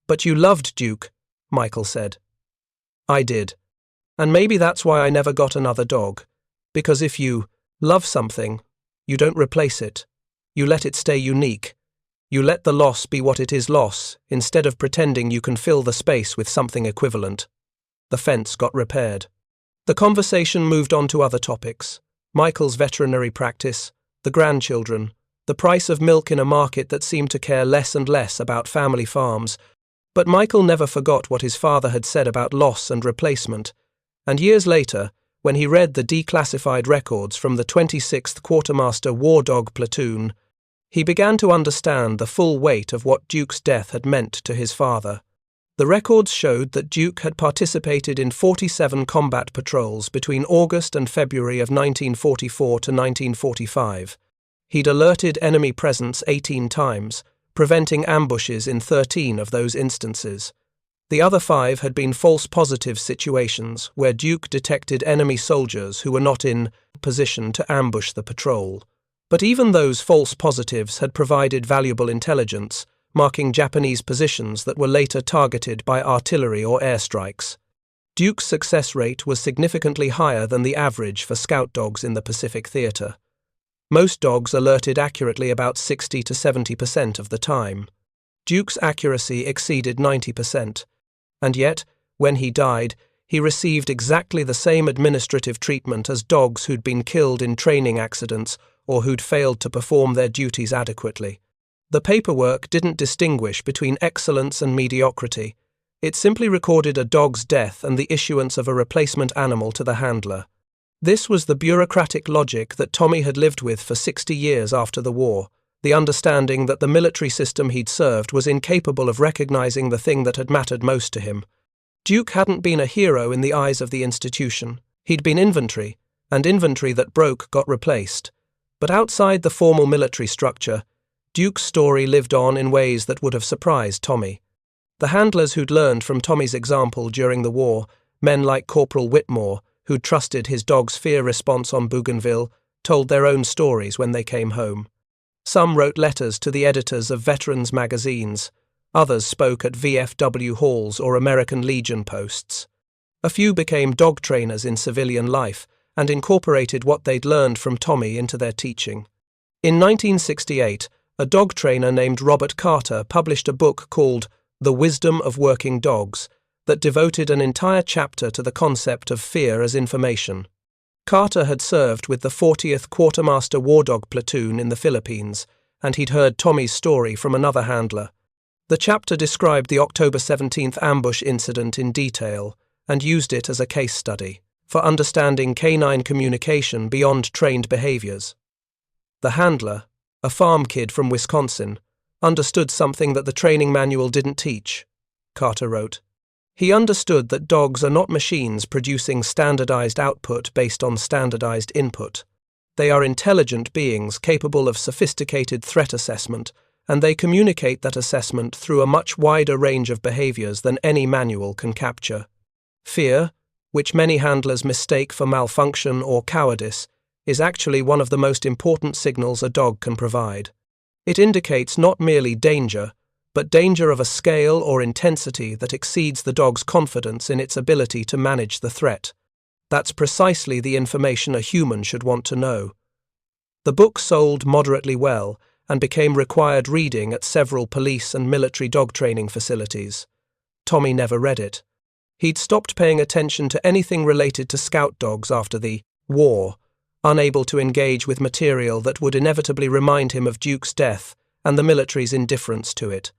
But you loved Duke, Michael said. I did. And maybe that's why I never got another dog. Because if you love something, you don't replace it. You let it stay unique. You let the loss be what it is loss, instead of pretending you can fill the space with something equivalent. The fence got repaired. The conversation moved on to other topics. Michael's veterinary practice, the grandchildren, the price of milk in a market that seemed to care less and less about family farms. But Michael never forgot what his father had said about loss and replacement, and years later, when he read the declassified records from the 26th Quartermaster War Dog Platoon, he began to understand the full weight of what Duke's death had meant to his father. The records showed that Duke had participated in 47 combat patrols between August and February of 1944 to 1945. He'd alerted enemy presence 18 times, preventing ambushes in 13 of those instances. The other 5 had been false positive situations where Duke detected enemy soldiers who were not in position to ambush the patrol. But even those false positives had provided valuable intelligence, marking Japanese positions that were later targeted by artillery or airstrikes. Duke's success rate was significantly higher than the average for scout dogs in the Pacific Theater. Most dogs alerted accurately about 60 to 70% of the time. Duke's accuracy exceeded 90%, and yet, when he died, he received exactly the same administrative treatment as dogs who'd been killed in training accidents or who'd failed to perform their duties adequately. The paperwork didn't distinguish between excellence and mediocrity. It simply recorded a dog's death and the issuance of a replacement animal to the handler. This was the bureaucratic logic that Tommy had lived with for 60 years after the war, the understanding that the military system he'd served was incapable of recognizing the thing that had mattered most to him. Duke hadn't been a hero in the eyes of the institution. He'd been infantry, and infantry that broke got replaced. But outside the formal military structure, Duke's story lived on in ways that would have surprised Tommy. The handlers who'd learned from Tommy's example during the war, men like Corporal Whitmore, who'd trusted his dog's fear response on Bougainville, told their own stories when they came home. Some wrote letters to the editors of veterans' magazines. Others spoke at VFW halls or American Legion posts. A few became dog trainers in civilian life and incorporated what they'd learned from Tommy into their teaching. In 1968, a dog trainer named Robert Carter published a book called The Wisdom of Working Dogs that devoted an entire chapter to the concept of fear as information. Carter had served with the 40th Quartermaster War Dog Platoon in the Philippines, and he'd heard Tommy's story from another handler. The chapter described the October 17th ambush incident in detail and used it as a case study for understanding canine communication beyond trained behaviors. The handler, a farm kid from Wisconsin, understood something that the training manual didn't teach, Carter wrote. He understood that dogs are not machines producing standardized output based on standardized input. They are intelligent beings capable of sophisticated threat assessment, and they communicate that assessment through a much wider range of behaviors than any manual can capture. Fear, which many handlers mistake for malfunction or cowardice, is actually one of the most important signals a dog can provide. It indicates not merely danger, but danger of a scale or intensity that exceeds the dog's confidence in its ability to manage the threat. That's precisely the information a human should want to know. The book sold moderately well and became required reading at several police and military dog training facilities. Tommy never read it. He'd stopped paying attention to anything related to scout dogs after the war, unable to engage with material that would inevitably remind him of Duke's death and the military's indifference to it.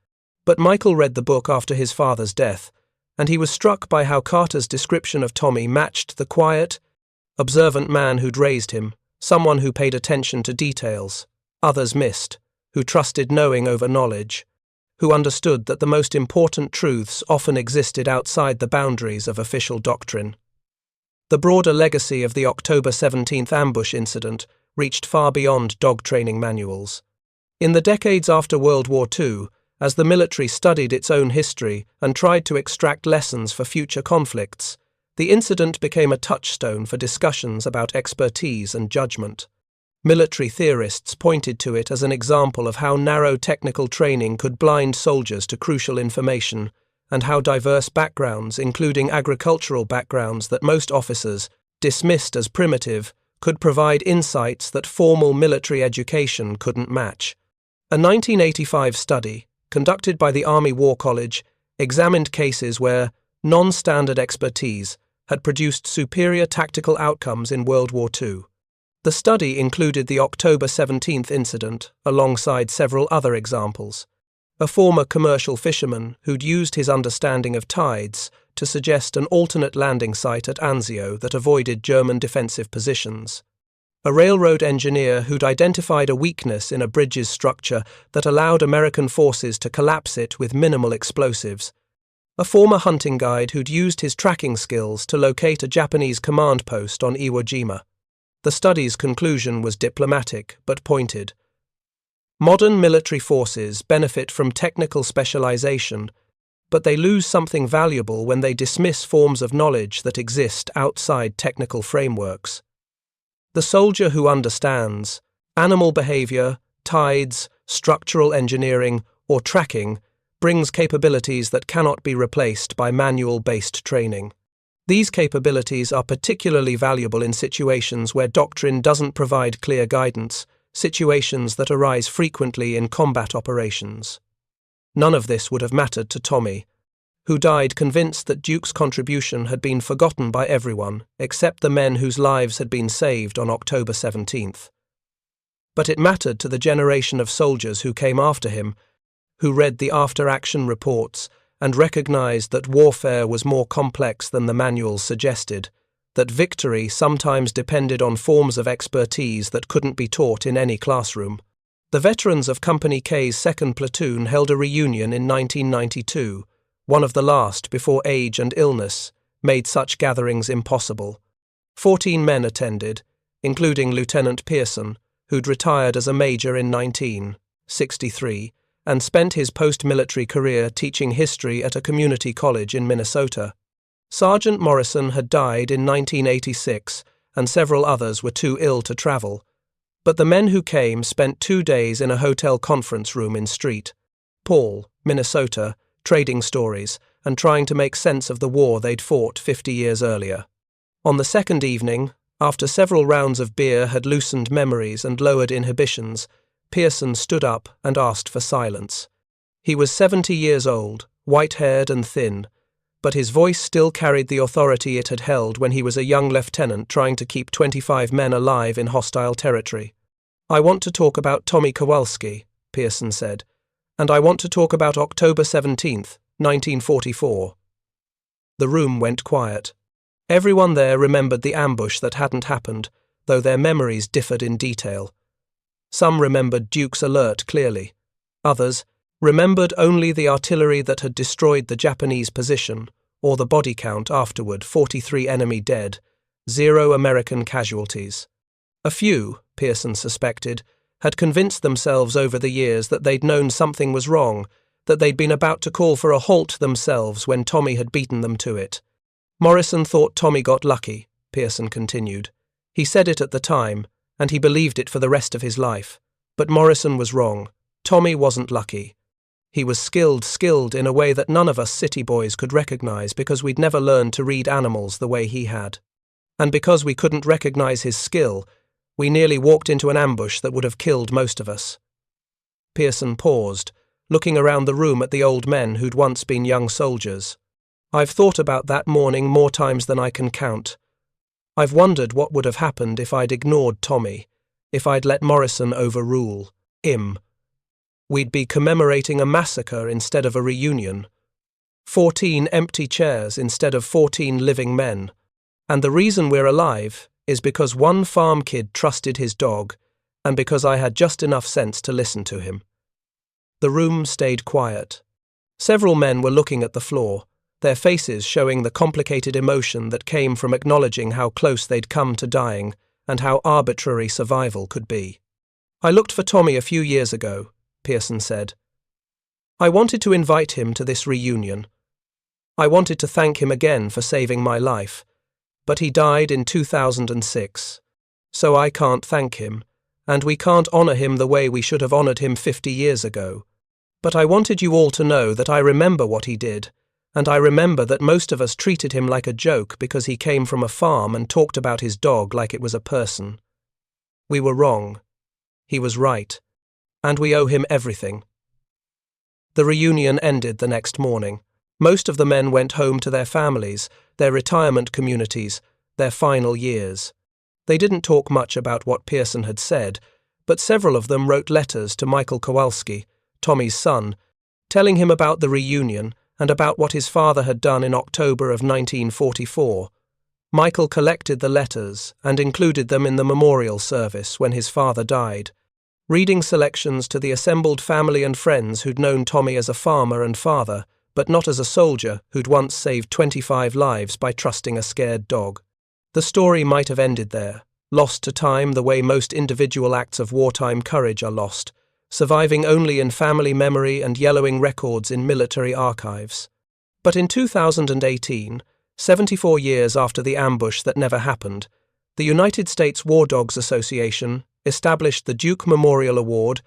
But Michael read the book after his father's death, and he was struck by how Carter's description of Tommy matched the quiet, observant man who'd raised him, someone who paid attention to details, others missed, who trusted knowing over knowledge, who understood that the most important truths often existed outside the boundaries of official doctrine. The broader legacy of the October 17th ambush incident reached far beyond dog training manuals. In the decades after World War II, as the military studied its own history and tried to extract lessons for future conflicts, the incident became a touchstone for discussions about expertise and judgment. Military theorists pointed to it as an example of how narrow technical training could blind soldiers to crucial information, and how diverse backgrounds, including agricultural backgrounds that most officers dismissed as primitive, could provide insights that formal military education couldn't match. A 1985 study, conducted by the Army War College, examined cases where non-standard expertise had produced superior tactical outcomes in World War II. The study included the October 17th incident, alongside several other examples. A former commercial fisherman who'd used his understanding of tides to suggest an alternate landing site at Anzio that avoided German defensive positions. A railroad engineer who'd identified a weakness in a bridge's structure that allowed American forces to collapse it with minimal explosives. A former hunting guide who'd used his tracking skills to locate a Japanese command post on Iwo Jima. The study's conclusion was diplomatic but pointed. Modern military forces benefit from technical specialization, but they lose something valuable when they dismiss forms of knowledge that exist outside technical frameworks. The soldier who understands animal behavior, tides, structural engineering, or tracking brings capabilities that cannot be replaced by manual-based training. These capabilities are particularly valuable in situations where doctrine doesn't provide clear guidance, situations that arise frequently in combat operations. None of this would have mattered to Tommy, who died convinced that Duke's contribution had been forgotten by everyone except the men whose lives had been saved on October 17th. But it mattered to the generation of soldiers who came after him, who read the after-action reports and recognized that warfare was more complex than the manuals suggested, that victory sometimes depended on forms of expertise that couldn't be taught in any classroom. The veterans of Company K's 2nd Platoon held a reunion in 1992, one of the last before age and illness made such gatherings impossible. 14 men attended, including Lieutenant Pearson, who'd retired as a major in 1963, and spent his post-military career teaching history at a community college in Minnesota. Sergeant Morrison had died in 1986, and several others were too ill to travel. But the men who came spent 2 days in a hotel conference room in St. Paul, Minnesota, trading stories and trying to make sense of the war they'd fought 50 years earlier. On the second evening, after several rounds of beer had loosened memories and lowered inhibitions, Pearson stood up and asked for silence. He was 70 years old, white-haired and thin, but his voice still carried the authority it had held when he was a young lieutenant trying to keep 25 men alive in hostile territory. "I want to talk about Tommy Kowalski," Pearson said, "and I want to talk about October 17th, 1944. The room went quiet. Everyone there remembered the ambush that hadn't happened, though their memories differed in detail. Some remembered Duke's alert clearly. Others remembered only the artillery that had destroyed the Japanese position, or the body count afterward, 43 enemy dead, 0 American casualties. A few, Pearson suspected, had convinced themselves over the years that they'd known something was wrong, that they'd been about to call for a halt themselves when Tommy had beaten them to it. Morrison thought Tommy got lucky, Pearson continued. He said it at the time, and he believed it for the rest of his life. But Morrison was wrong. Tommy wasn't lucky. He was skilled in a way that none of us city boys could recognize because we'd never learned to read animals the way he had. And because we couldn't recognize his skill, we nearly walked into an ambush that would have killed most of us. Pearson paused, looking around the room at the old men who'd once been young soldiers. "I've thought about that morning more times than I can count. I've wondered what would have happened if I'd ignored Tommy, if I'd let Morrison overrule him. We'd be commemorating a massacre instead of a reunion. 14 empty chairs instead of 14 living men. And the reason we're alive is because one farm kid trusted his dog, and because I had just enough sense to listen to him." The room stayed quiet. Several men were looking at the floor, their faces showing the complicated emotion that came from acknowledging how close they'd come to dying and how arbitrary survival could be. "I looked for Tommy a few years ago," Pearson said. "I wanted to invite him to this reunion. I wanted to thank him again for saving my life, but he died in 2006, so I can't thank him, and we can't honor him the way we should have honored him 50 years ago. But I wanted you all to know that I remember what he did, and I remember that most of us treated him like a joke because he came from a farm and talked about his dog like it was a person. We were wrong. He was right, and we owe him everything." The reunion ended the next morning. Most of the men went home to their families, their retirement communities, their final years. They didn't talk much about what Pearson had said, but several of them wrote letters to Michael Kowalski, Tommy's son, telling him about the reunion and about what his father had done in October of 1944. Michael collected the letters and included them in the memorial service when his father died, reading selections to the assembled family and friends who'd known Tommy as a farmer and father, but not as a soldier who'd once saved 25 lives by trusting a scared dog. The story might have ended there, lost to time the way most individual acts of wartime courage are lost, surviving only in family memory and yellowing records in military archives. But in 2018, 74 years after the ambush that never happened, the United States War Dogs Association established the Duke Memorial Award,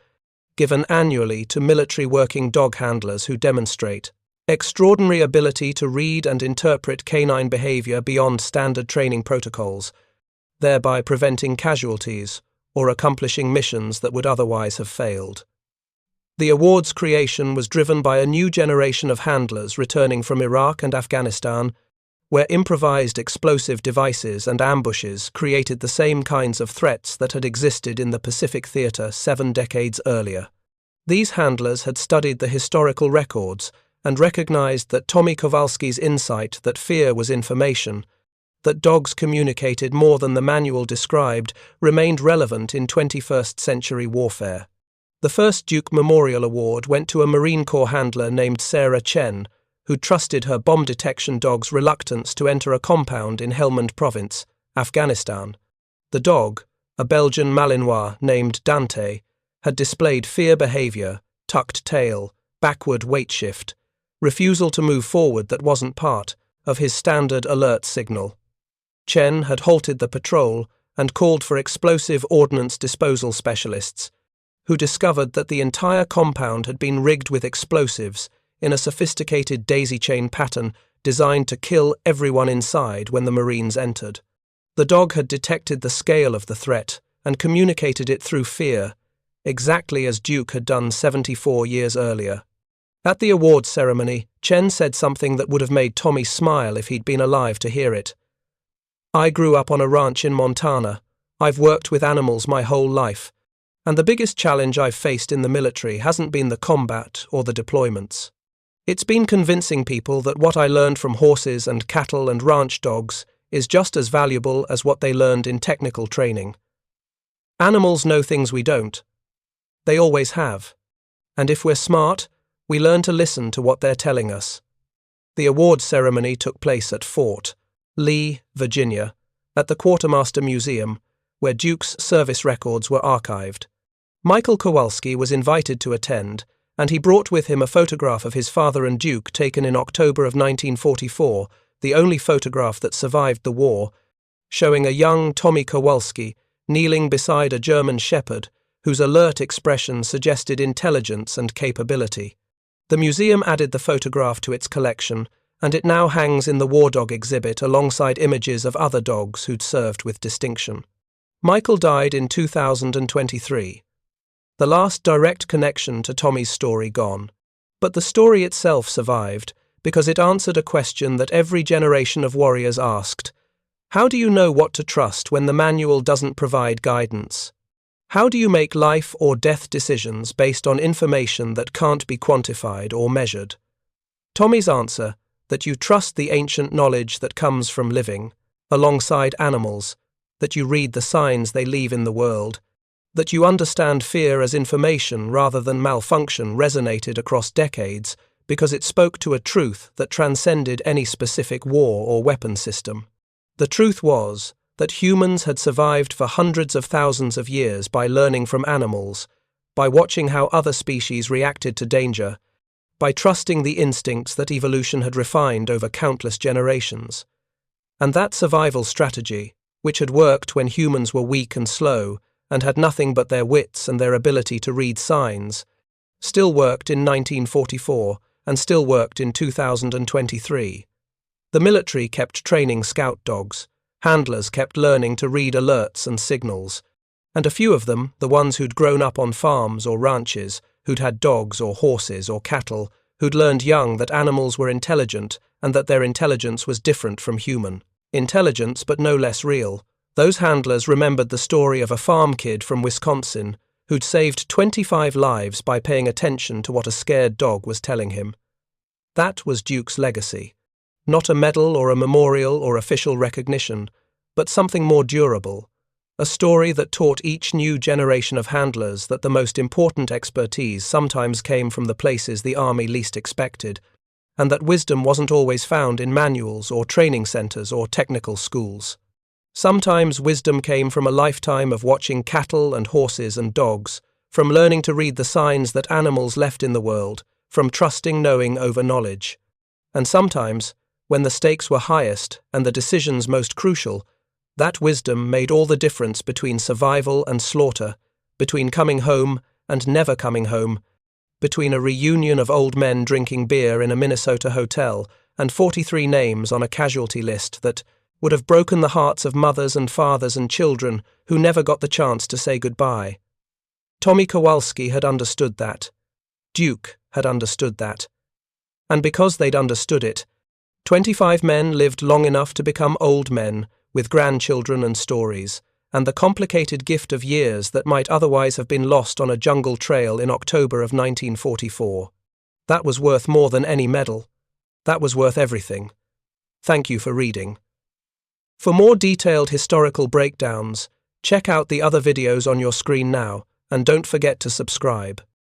given annually to military working dog handlers who demonstrate extraordinary ability to read and interpret canine behavior beyond standard training protocols, thereby preventing casualties or accomplishing missions that would otherwise have failed. The award's creation was driven by a new generation of handlers returning from Iraq and Afghanistan, where improvised explosive devices and ambushes created the same kinds of threats that had existed in the Pacific Theater 7 decades earlier. These handlers had studied the historical records and recognized that Tommy Kowalski's insight that fear was information, that dogs communicated more than the manual described, remained relevant in 21st century warfare. The first Duke Memorial Award went to a Marine Corps handler named Sarah Chen, who trusted her bomb detection dog's reluctance to enter a compound in Helmand Province, Afghanistan. The dog, a Belgian Malinois named Dante, had displayed fear behavior, tucked tail, backward weight shift, refusal to move forward that wasn't part of his standard alert signal. Chen had halted the patrol and called for explosive ordnance disposal specialists, who discovered that the entire compound had been rigged with explosives in a sophisticated daisy-chain pattern designed to kill everyone inside when the Marines entered. The dog had detected the scale of the threat and communicated it through fear, exactly as Duke had done 74 years earlier. At the awards ceremony, Chen said something that would have made Tommy smile if he'd been alive to hear it. "I grew up on a ranch in Montana. I've worked with animals my whole life, and the biggest challenge I've faced in the military hasn't been the combat or the deployments. It's been convincing people that what I learned from horses and cattle and ranch dogs is just as valuable as what they learned in technical training. Animals know things we don't. They always have. And if we're smart, we learn to listen to what they're telling us." The awards ceremony took place at Fort Lee, Virginia, at the Quartermaster Museum, where Duke's service records were archived. Michael Kowalski was invited to attend, and he brought with him a photograph of his father and Duke taken in October of 1944, the only photograph that survived the war, showing a young Tommy Kowalski kneeling beside a German shepherd whose alert expression suggested intelligence and capability. The museum added the photograph to its collection, and it now hangs in the War Dog exhibit alongside images of other dogs who'd served with distinction. Michael died in 2023. The last direct connection to Tommy's story gone. But the story itself survived because it answered a question that every generation of warriors asked. How do you know what to trust when the manual doesn't provide guidance? How do you make life or death decisions based on information that can't be quantified or measured? Tommy's answer, that you trust the ancient knowledge that comes from living, alongside animals, that you read the signs they leave in the world, that you understand fear as information rather than malfunction resonated across decades because it spoke to a truth that transcended any specific war or weapon system. The truth was that humans had survived for hundreds of thousands of years by learning from animals, by watching how other species reacted to danger, by trusting the instincts that evolution had refined over countless generations. And that survival strategy, which had worked when humans were weak and slow, and had nothing but their wits and their ability to read signs, still worked in 1944 and still worked in 2023. The military kept training scout dogs, handlers kept learning to read alerts and signals, and a few of them, the ones who'd grown up on farms or ranches, who'd had dogs or horses or cattle, who'd learned young that animals were intelligent and that their intelligence was different from human intelligence but no less real, those handlers remembered the story of a farm kid from Wisconsin who'd saved 25 lives by paying attention to what a scared dog was telling him. That was Duke's legacy. Not a medal or a memorial or official recognition, but something more durable. A story that taught each new generation of handlers that the most important expertise sometimes came from the places the army least expected, and that wisdom wasn't always found in manuals or training centers or technical schools. Sometimes wisdom came from a lifetime of watching cattle and horses and dogs, from learning to read the signs that animals left in the world, from trusting knowing over knowledge. And sometimes, when the stakes were highest and the decisions most crucial, that wisdom made all the difference between survival and slaughter, between coming home and never coming home, between a reunion of old men drinking beer in a Minnesota hotel and 43 names on a casualty list that would have broken the hearts of mothers and fathers and children who never got the chance to say goodbye. Tommy Kowalski had understood that. Duke had understood that. And because they'd understood it, 25 men lived long enough to become old men, with grandchildren and stories, and the complicated gift of years that might otherwise have been lost on a jungle trail in October of 1944. That was worth more than any medal. That was worth everything. Thank you for reading. For more detailed historical breakdowns, check out the other videos on your screen now, and don't forget to subscribe.